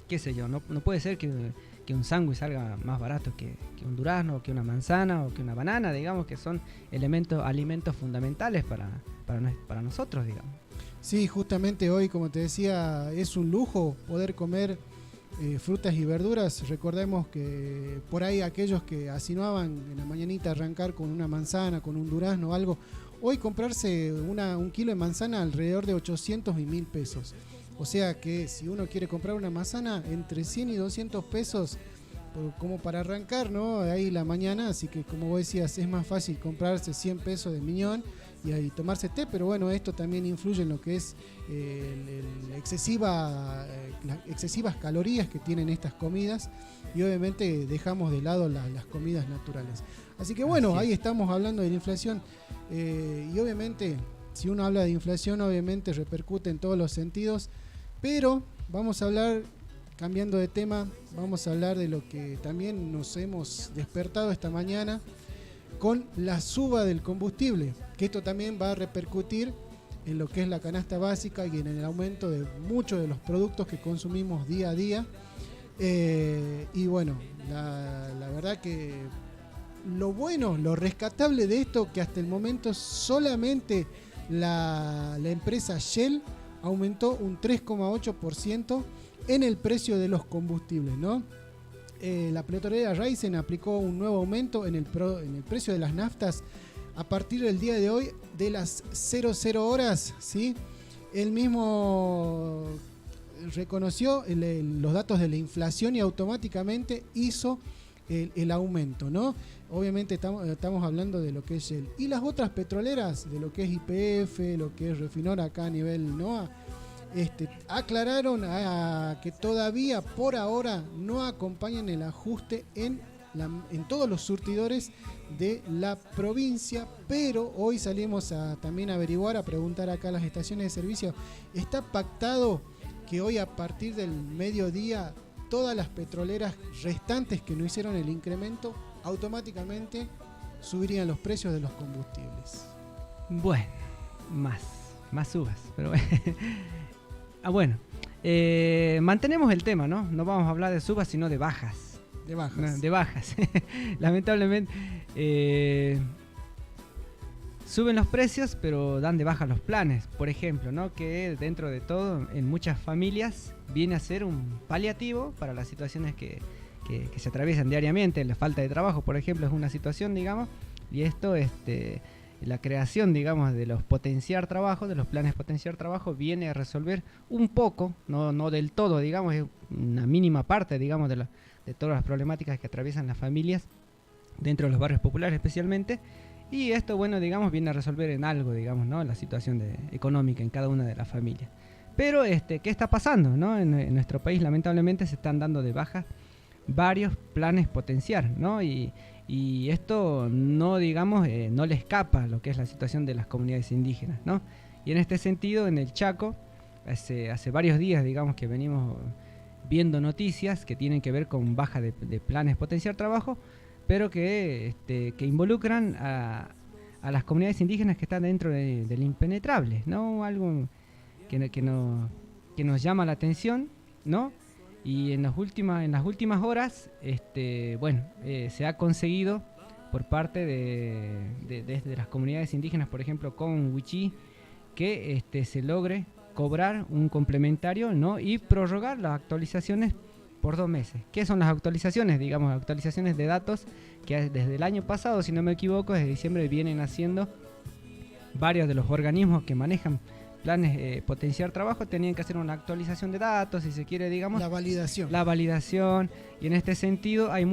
qué sé yo, no puede ser que un sándwich salga más barato que un durazno, o que una manzana, o que una banana, digamos, que son alimentos fundamentales para nosotros, digamos. Sí, justamente hoy, como te decía, es un lujo poder comer frutas y verduras. Recordemos que por ahí aquellos que asinuaban en la mañanita arrancar con una manzana, con un durazno o algo, hoy comprarse un kilo de manzana alrededor de 800 y 1000 pesos. O sea que si uno quiere comprar una manzana entre 100 y 200 pesos como para arrancar, ¿no? Ahí la mañana, así que como vos decías, es más fácil comprarse 100 pesos de miñón y ahí tomarse té, pero bueno, esto también influye en lo que es las excesivas calorías que tienen estas comidas y obviamente dejamos de lado las comidas naturales. Así que bueno, ahí estamos hablando de la inflación y obviamente si uno habla de inflación obviamente repercute en todos los sentidos, pero vamos a hablar, cambiando de tema, vamos a hablar de lo que también nos hemos despertado esta mañana con la suba del combustible, que esto también va a repercutir en lo que es la canasta básica y en el aumento de muchos de los productos que consumimos día a día. Y bueno, la verdad que lo bueno, lo rescatable de esto, que hasta el momento solamente la empresa Shell aumentó un 3,8% en el precio de los combustibles, ¿no? La petrolera Raízen aplicó un nuevo aumento en el precio de las naftas a partir del día de hoy de las 00 horas, ¿sí? Él mismo reconoció los datos de la inflación y automáticamente hizo el aumento, ¿no? Obviamente estamos hablando de lo que es Shell. Y las otras petroleras, de lo que es YPF, lo que es Refinor acá a nivel NOA, aclararon que todavía por ahora no acompañan el ajuste en todos los surtidores de la provincia, pero hoy salimos también a averiguar, a preguntar acá a las estaciones de servicio. Está pactado que hoy a partir del mediodía todas las petroleras restantes que no hicieron el incremento automáticamente subirían los precios de los combustibles. Bueno, más subas, pero bueno. Bueno, mantenemos el tema, ¿no? No vamos a hablar de subas, sino de bajas. De bajas. No, de bajas. Lamentablemente suben los precios, pero dan de baja los planes. Por ejemplo, ¿no? Que dentro de todo, en muchas familias, viene a ser un paliativo para las situaciones que se atraviesan diariamente. La falta de trabajo, por ejemplo, es una situación, digamos, y esto, la creación, digamos, de los potenciar trabajo, de los planes potenciar trabajo, viene a resolver un poco, no del todo, digamos, es una mínima parte, digamos, de todas las problemáticas que atraviesan las familias dentro de los barrios populares especialmente, y esto, bueno, digamos, viene a resolver en algo, digamos, ¿no? La situación económica en cada una de las familias. Pero, ¿qué está pasando, no? En nuestro país, lamentablemente, se están dando de baja varios planes potenciar, ¿no? Y esto no, digamos, no le escapa a lo que es la situación de las comunidades indígenas, ¿no? Y en este sentido, en el Chaco, hace varios días, digamos, que venimos viendo noticias que tienen que ver con baja de planes potenciar trabajo, pero que involucran a las comunidades indígenas que están dentro del impenetrable, ¿no? Algo que nos llama la atención, ¿no? Y en las últimas horas, se ha conseguido por parte de las comunidades indígenas, por ejemplo, con Wichí, que se logre cobrar un complementario, ¿no? Y prorrogar las actualizaciones por 2 meses. ¿Qué son las actualizaciones? Digamos, actualizaciones de datos que desde el año pasado, si no me equivoco, desde diciembre vienen haciendo varios de los organismos que manejan planes potenciar trabajo, tenían que hacer una actualización de datos, si se quiere, digamos. La validación. Y en este sentido hay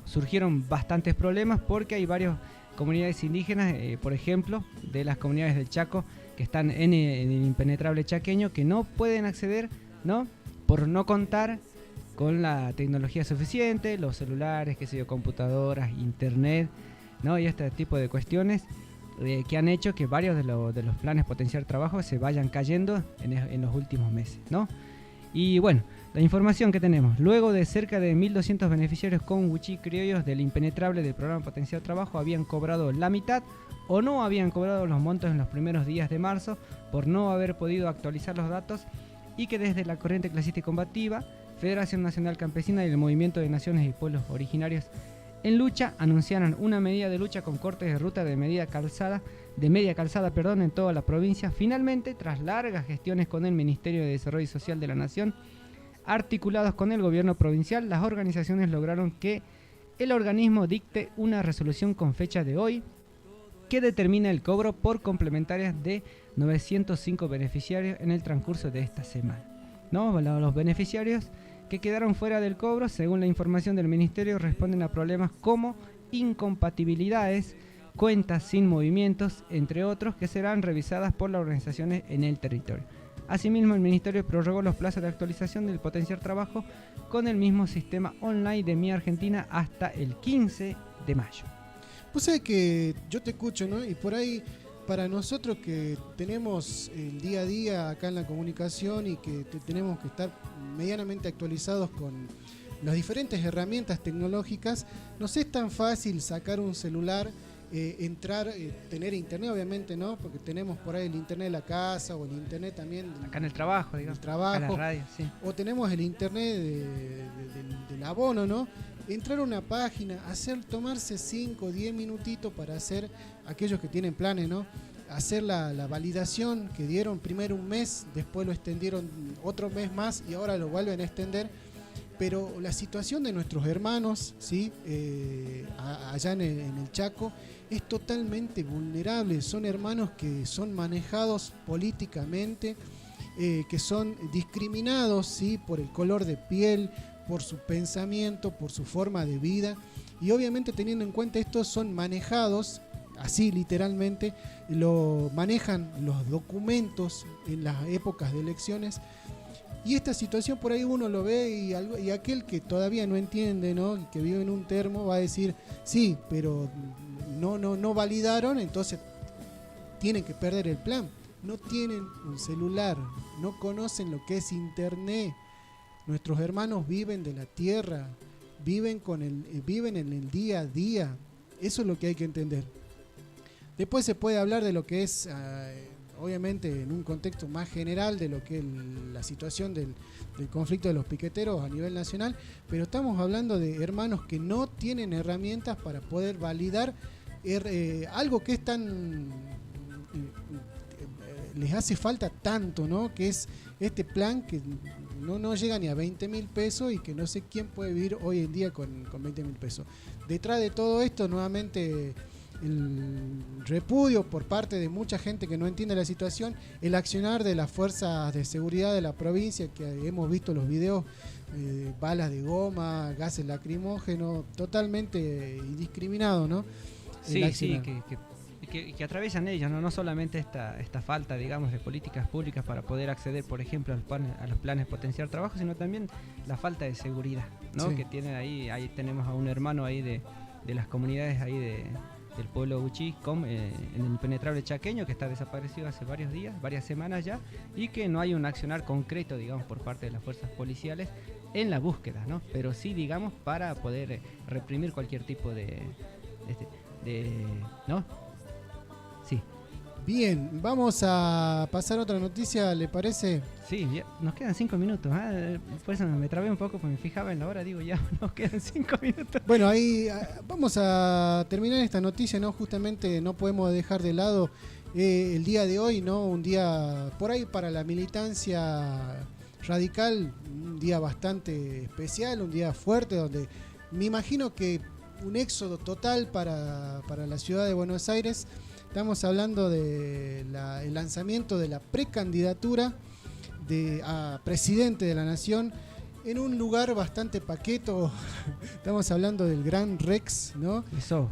surgieron bastantes problemas porque hay varias comunidades indígenas, por ejemplo, de las comunidades del Chaco, que están en el impenetrable chaqueño, que no pueden acceder, ¿no? Por no contar con la tecnología suficiente, los celulares, qué sé yo, computadoras, internet, ¿no? Y este tipo de cuestiones que han hecho que varios de los planes potenciar trabajo se vayan cayendo en los últimos meses, ¿no? Y bueno, la información que tenemos, luego de cerca de 1.200 beneficiarios con Wichí criollos del impenetrable del programa Potenciar Trabajo habían cobrado la mitad o no habían cobrado los montos en los primeros días de marzo por no haber podido actualizar los datos, y que desde la Corriente Clasista y Combativa, Federación Nacional Campesina y el Movimiento de Naciones y Pueblos Originarios en Lucha anunciaron una medida de lucha con cortes de ruta de media calzada en toda la provincia. Finalmente, tras largas gestiones con el Ministerio de Desarrollo Social de la Nación, articulados con el gobierno provincial, las organizaciones lograron que el organismo dicte una resolución con fecha de hoy que determina el cobro por complementarias de 905 beneficiarios en el transcurso de esta semana, ¿no? Los beneficiarios que quedaron fuera del cobro, según la información del Ministerio, responden a problemas como incompatibilidades, cuentas sin movimientos, entre otros, que serán revisadas por las organizaciones en el territorio. Asimismo, el Ministerio prorrogó los plazos de actualización del Potenciar Trabajo con el mismo sistema online de Mi Argentina hasta el 15 de mayo. Pues sabés que yo te escucho, ¿no? Y por ahí, para nosotros que tenemos el día a día acá en la comunicación y que tenemos que estar medianamente actualizados con las diferentes herramientas tecnológicas, nos es tan fácil sacar un celular, entrar, tener internet, obviamente, ¿no? Porque tenemos por ahí el internet de la casa o el internet también acá en el trabajo, digamos, acá en la radio, sí. O tenemos el internet del abono, ¿no? Entrar a una página, tomarse 5 o 10 minutitos para hacer, aquellos que tienen planes, ¿no? Hacer la validación que dieron primero un mes, después lo extendieron otro mes más y ahora lo vuelven a extender. Pero la situación de nuestros hermanos, ¿sí? Allá en el Chaco, es totalmente vulnerable. Son hermanos que son manejados políticamente, que son discriminados, ¿sí? Por el color de piel, por su pensamiento, por su forma de vida. Y obviamente, teniendo en cuenta esto, son manejados, así literalmente, lo manejan los documentos en las épocas de elecciones. Y esta situación por ahí uno lo ve y aquel que todavía no entiende, ¿no? Y que vive en un termo va a decir, sí, pero no validaron, entonces tienen que perder el plan. No tienen un celular, no conocen lo que es internet. Nuestros hermanos viven de la tierra, viven en el día a día. Eso es lo que hay que entender. Después se puede hablar de lo que es, obviamente, en un contexto más general de lo que es la situación del conflicto de los piqueteros a nivel nacional, pero estamos hablando de hermanos que no tienen herramientas para poder validar algo que es tan... les hace falta tanto, ¿no? Que es este plan que no llega ni a 20.000 pesos y que no sé quién puede vivir hoy en día con 20.000 pesos. Detrás de todo esto, nuevamente, el repudio por parte de mucha gente que no entiende la situación, el accionar de las fuerzas de seguridad de la provincia, que hemos visto los videos, balas de goma, gases lacrimógenos, totalmente indiscriminado, ¿no? Sí, que atraviesan ellos, no solamente esta falta, digamos, de políticas públicas para poder acceder, por ejemplo, a los planes potenciar trabajo, sino también la falta de seguridad, ¿no? Sí. Que tienen ahí tenemos a un hermano ahí de las comunidades ahí del pueblo Wichí, en el impenetrable chaqueño, que está desaparecido hace varias semanas ya, y que no hay un accionar concreto, digamos, por parte de las fuerzas policiales en la búsqueda, ¿no? Pero sí, digamos, para poder reprimir cualquier tipo ¿no? Sí. Bien, vamos a pasar a otra noticia, ¿le parece? Sí, ya nos quedan 5 minutos. Por eso me trabé un poco, porque me fijaba en la hora, digo, ya nos quedan 5 minutos. Bueno, ahí vamos a terminar esta noticia, ¿no? Justamente no podemos dejar de lado el día de hoy, ¿no? Un día por ahí para la militancia radical, un día bastante especial, un día fuerte, donde me imagino que un éxodo total para la ciudad de Buenos Aires. Estamos hablando del lanzamiento de la precandidatura a presidente de la nación en un lugar bastante paqueto. Estamos hablando del Gran Rex, ¿no? Eso.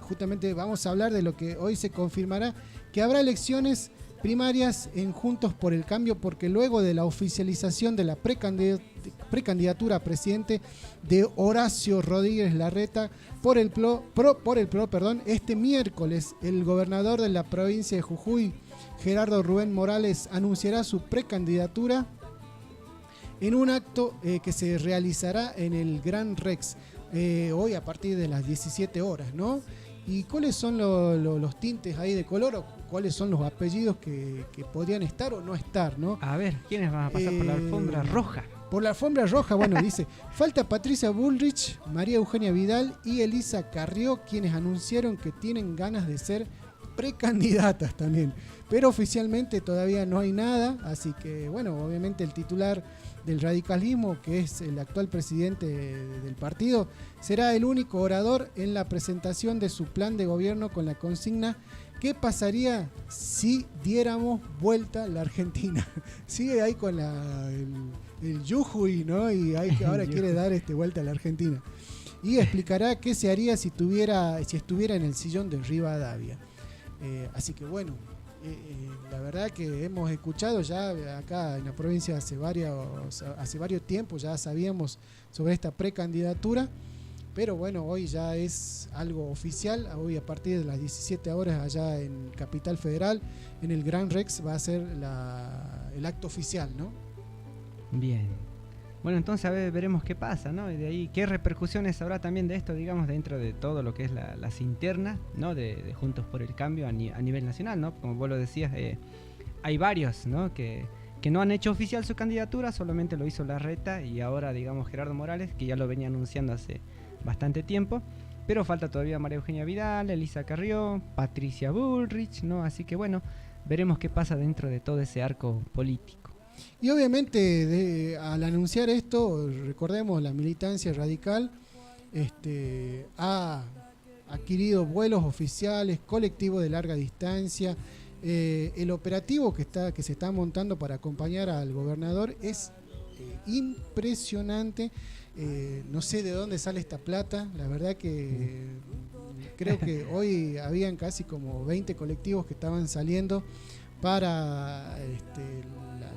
Justamente vamos a hablar de lo que hoy se confirmará, que habrá elecciones primarias en Juntos por el Cambio, porque luego de la oficialización de la precandidatura a presidente de Horacio Rodríguez Larreta por el PRO, este miércoles el gobernador de la provincia de Jujuy, Gerardo Rubén Morales, anunciará su precandidatura en un acto que se realizará en el Gran Rex hoy a partir de las 17 horas, ¿no? ¿Y cuáles son los tintes ahí de color o cuáles son los apellidos que podrían estar o no estar, ¿no? A ver, ¿quiénes van a pasar por la alfombra roja? Por la alfombra roja, bueno, dice, falta Patricia Bullrich, María Eugenia Vidal y Elisa Carrió, quienes anunciaron que tienen ganas de ser precandidatas también. Pero oficialmente todavía no hay nada, así que, bueno, obviamente el titular del radicalismo, que es el actual presidente del partido, será el único orador en la presentación de su plan de gobierno con la consigna ¿qué pasaría si diéramos vuelta la Argentina? Sigue ahí con el Jujuy, ¿no? Y ahora quiere dar vuelta a la Argentina. Y explicará qué se haría si estuviera en el sillón de Rivadavia. Así que bueno, la verdad que hemos escuchado ya acá en la provincia hace varios tiempos, ya sabíamos sobre esta precandidatura, pero bueno, hoy ya es algo oficial. Hoy a partir de las 17 horas allá en Capital Federal, en el Gran Rex, va a ser el acto oficial, ¿no? Bien. Bueno, entonces a ver, veremos qué pasa, ¿no? Y de ahí, ¿qué repercusiones habrá también de esto, digamos, dentro de todo lo que es las internas, ¿no? De Juntos por el Cambio a nivel nacional, ¿no? Como vos lo decías, hay varios, ¿no? Que no han hecho oficial su candidatura, solamente lo hizo Larreta y ahora, digamos, Gerardo Morales, que ya lo venía anunciando hace bastante tiempo, pero falta todavía María Eugenia Vidal, Elisa Carrió, Patricia Bullrich, ¿no? Así que bueno, veremos qué pasa dentro de todo ese arco político. Y obviamente al anunciar esto, recordemos, la militancia radical ha adquirido vuelos oficiales, colectivos de larga distancia. El operativo que se está montando para acompañar al gobernador es impresionante. No sé de dónde sale esta plata, la verdad que creo que hoy habían casi como 20 colectivos que estaban saliendo para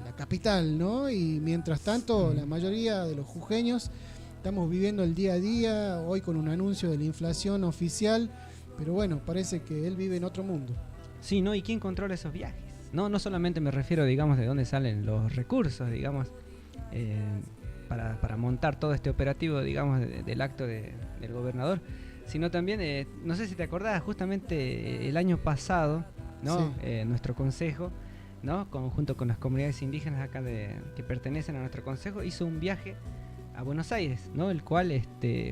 la capital, ¿no? Y mientras tanto, la mayoría de los jujeños estamos viviendo el día a día, hoy con un anuncio de la inflación oficial, pero bueno, parece que él vive en otro mundo. Sí, ¿no? ¿Y quién controla esos viajes? No solamente me refiero, digamos, de dónde salen los recursos, digamos, para montar todo este operativo, digamos, del acto del gobernador, sino también, no sé si te acordás, justamente el año pasado, ¿no? Sí. Nuestro consejo, ¿no? Junto con las comunidades indígenas acá que pertenecen a nuestro consejo, hizo un viaje a Buenos Aires, ¿no? El cual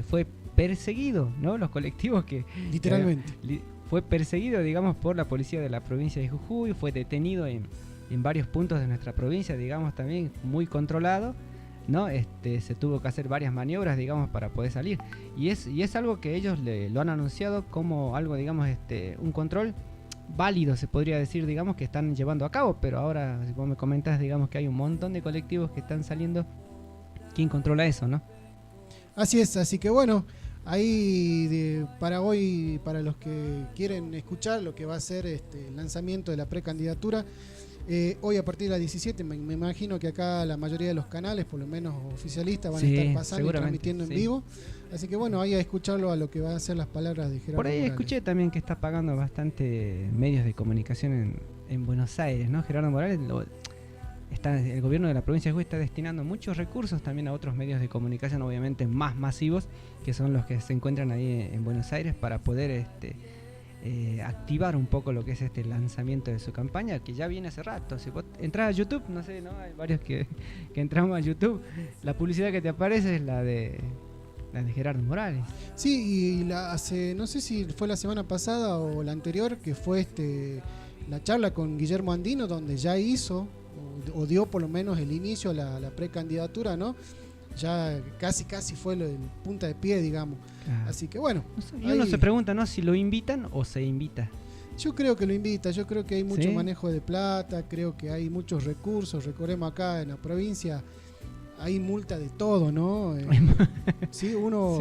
fue perseguido, ¿no? Los colectivos literalmente fue perseguido, digamos, por la policía de la provincia de Jujuy, fue detenido en varios puntos de nuestra provincia, digamos, también muy controlado, ¿no? Se tuvo que hacer varias maniobras, digamos, para poder salir, y es algo que ellos lo han anunciado como algo, digamos, un control válido, se podría decir, digamos, que están llevando a cabo. Pero ahora, si vos me comentas, digamos, que hay un montón de colectivos que están saliendo, ¿quién controla eso, no? Así es, así que bueno, ahí para hoy, para los que quieren escuchar lo que va a ser el lanzamiento de la precandidatura, hoy a partir de las 17, me imagino que acá la mayoría de los canales, por lo menos oficialistas, van a estar pasando y transmitiendo en vivo. Así que bueno, ahí a escucharlo a lo que van a ser las palabras de Gerardo Por ahí Morales. Escuché también que está pagando bastante medios de comunicación en Buenos Aires, ¿no? Gerardo Morales, el gobierno de la provincia de Jujuy está destinando muchos recursos también a otros medios de comunicación, obviamente más masivos, que son los que se encuentran ahí en Buenos Aires, para poder activar un poco lo que es este lanzamiento de su campaña, que ya viene hace rato. Si vos entras a YouTube, no sé, ¿no? Hay varios que entramos a YouTube, la publicidad que te aparece es la de Gerardo Morales. Sí, y no sé si fue la semana pasada o la anterior, que fue la charla con Guillermo Andino, donde ya hizo o dio por lo menos el inicio a la precandidatura, ¿no? Ya casi fue el punta de pie, digamos. Claro. Así que bueno. Y uno se pregunta, ¿no? Si lo invitan o se invita. Yo creo que lo invita, yo creo que hay mucho manejo de plata, creo que hay muchos recursos. Recordemos acá en la provincia hay multa de todo, ¿no? Sí, uno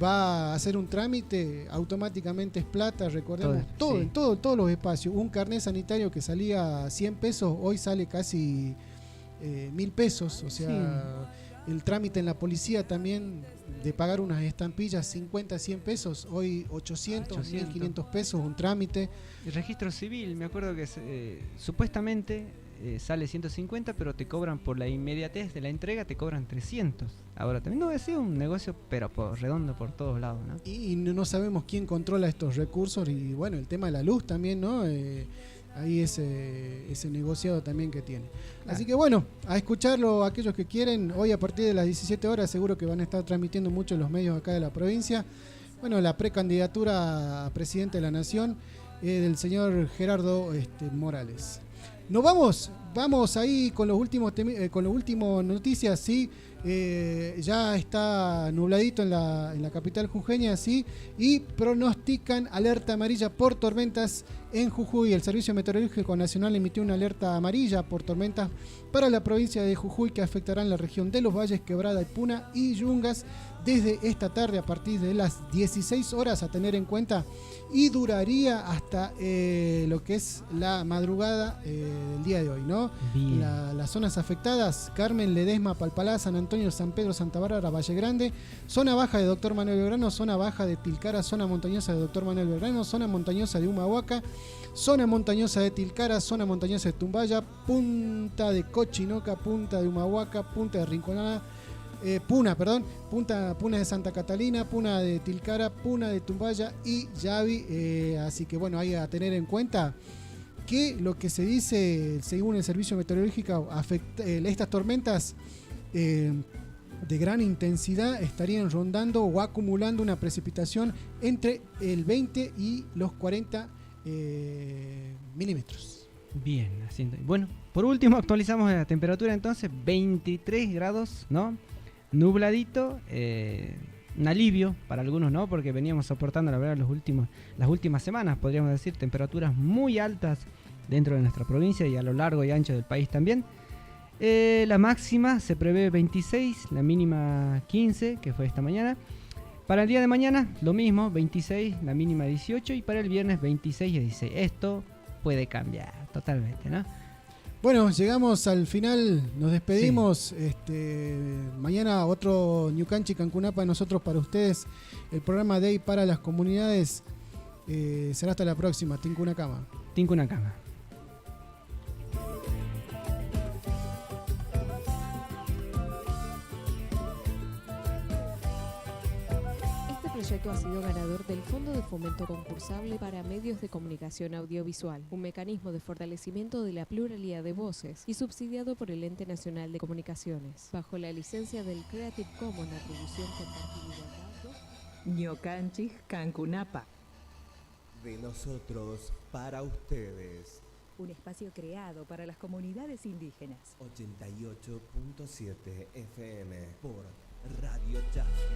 va a hacer un trámite, automáticamente es plata, recordemos, todo, sí. en todos los espacios. Un carnet sanitario que salía 100 pesos, hoy sale casi 1.000 pesos, o sea, el trámite en la policía también de pagar unas estampillas 50, 100 pesos, hoy 800, 1.500 pesos un trámite. El registro civil, me acuerdo que supuestamente sale 150, pero te cobran por la inmediatez de la entrega, te cobran 300. Ahora también no ha sido un negocio, pero redondo por todos lados, ¿no? Y no sabemos quién controla estos recursos y bueno, el tema de la luz también, ¿no? Ahí ese negociado también que tiene. Claro. Así que bueno, a escucharlo aquellos que quieren. Hoy a partir de las 17 horas seguro que van a estar transmitiendo mucho en los medios acá de la provincia. Bueno, la precandidatura a presidente de la Nación del señor Gerardo Morales. Nos vamos ahí con los últimos noticias, sí. Ya está nubladito en la capital jujeña, sí, y pronostican alerta amarilla por tormentas en Jujuy. El Servicio Meteorológico Nacional emitió una alerta amarilla por tormentas para la provincia de Jujuy que afectarán la región de los Valles, Quebrada y Puna y Yungas desde esta tarde a partir de las 16 horas a tener en cuenta, y duraría hasta lo que es la madrugada del día de hoy, ¿no? Las zonas afectadas: Carmen, Ledesma, Palpalá, San Antonio, San Pedro, Santa Bárbara, Valle Grande, zona baja de Dr. Manuel Belgrano, zona baja de Tilcara, zona montañosa de Dr. Manuel Belgrano, zona montañosa de Humahuaca, zona montañosa de Tilcara, zona montañosa de Tumbaya, punta de Cochinoca, punta de Humahuaca, punta de Rinconada, Puna de Santa Catalina, Puna de Tilcara, Puna de Tumbaya y Yavi. Así que bueno, hay a tener en cuenta que lo que se dice según el Servicio Meteorológico, estas tormentas de gran intensidad estarían rondando o acumulando una precipitación entre el 20 y los 40 milímetros. Bien, así. Bueno, por último actualizamos la temperatura entonces, 23 grados, ¿no? Nubladito, un alivio para algunos, ¿no? Porque veníamos soportando, la verdad, las últimas semanas, podríamos decir, temperaturas muy altas dentro de nuestra provincia y a lo largo y ancho del país también. La máxima se prevé 26, la mínima 15, que fue esta mañana. Para el día de mañana, lo mismo, 26, la mínima 18, y para el viernes 26 y 16. Esto puede cambiar totalmente, ¿no? Bueno, llegamos al final, nos despedimos. Mañana otro Ñucanchi Cancunapa, nosotros para ustedes, el programa de y para las comunidades. Será hasta la próxima. Tincuna Cama. Tincuna Cama. Este proyecto ha sido ganador del Fondo de Fomento Concursable para Medios de Comunicación Audiovisual, un mecanismo de fortalecimiento de la pluralidad de voces y subsidiado por el Ente Nacional de Comunicaciones, bajo la licencia del Creative Commons Atribución Compartida. Ñucanchis Cancunapa. De nosotros para ustedes. Un espacio creado para las comunidades indígenas. 88.7 FM por Radio Chasqui.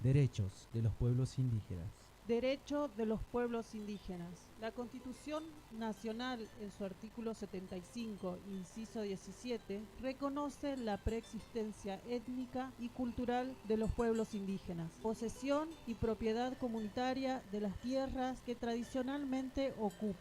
Derechos de los pueblos indígenas. Derecho de los pueblos indígenas. La Constitución Nacional, en su artículo 75, inciso 17, reconoce la preexistencia étnica y cultural de los pueblos indígenas, posesión y propiedad comunitaria de las tierras que tradicionalmente ocupan.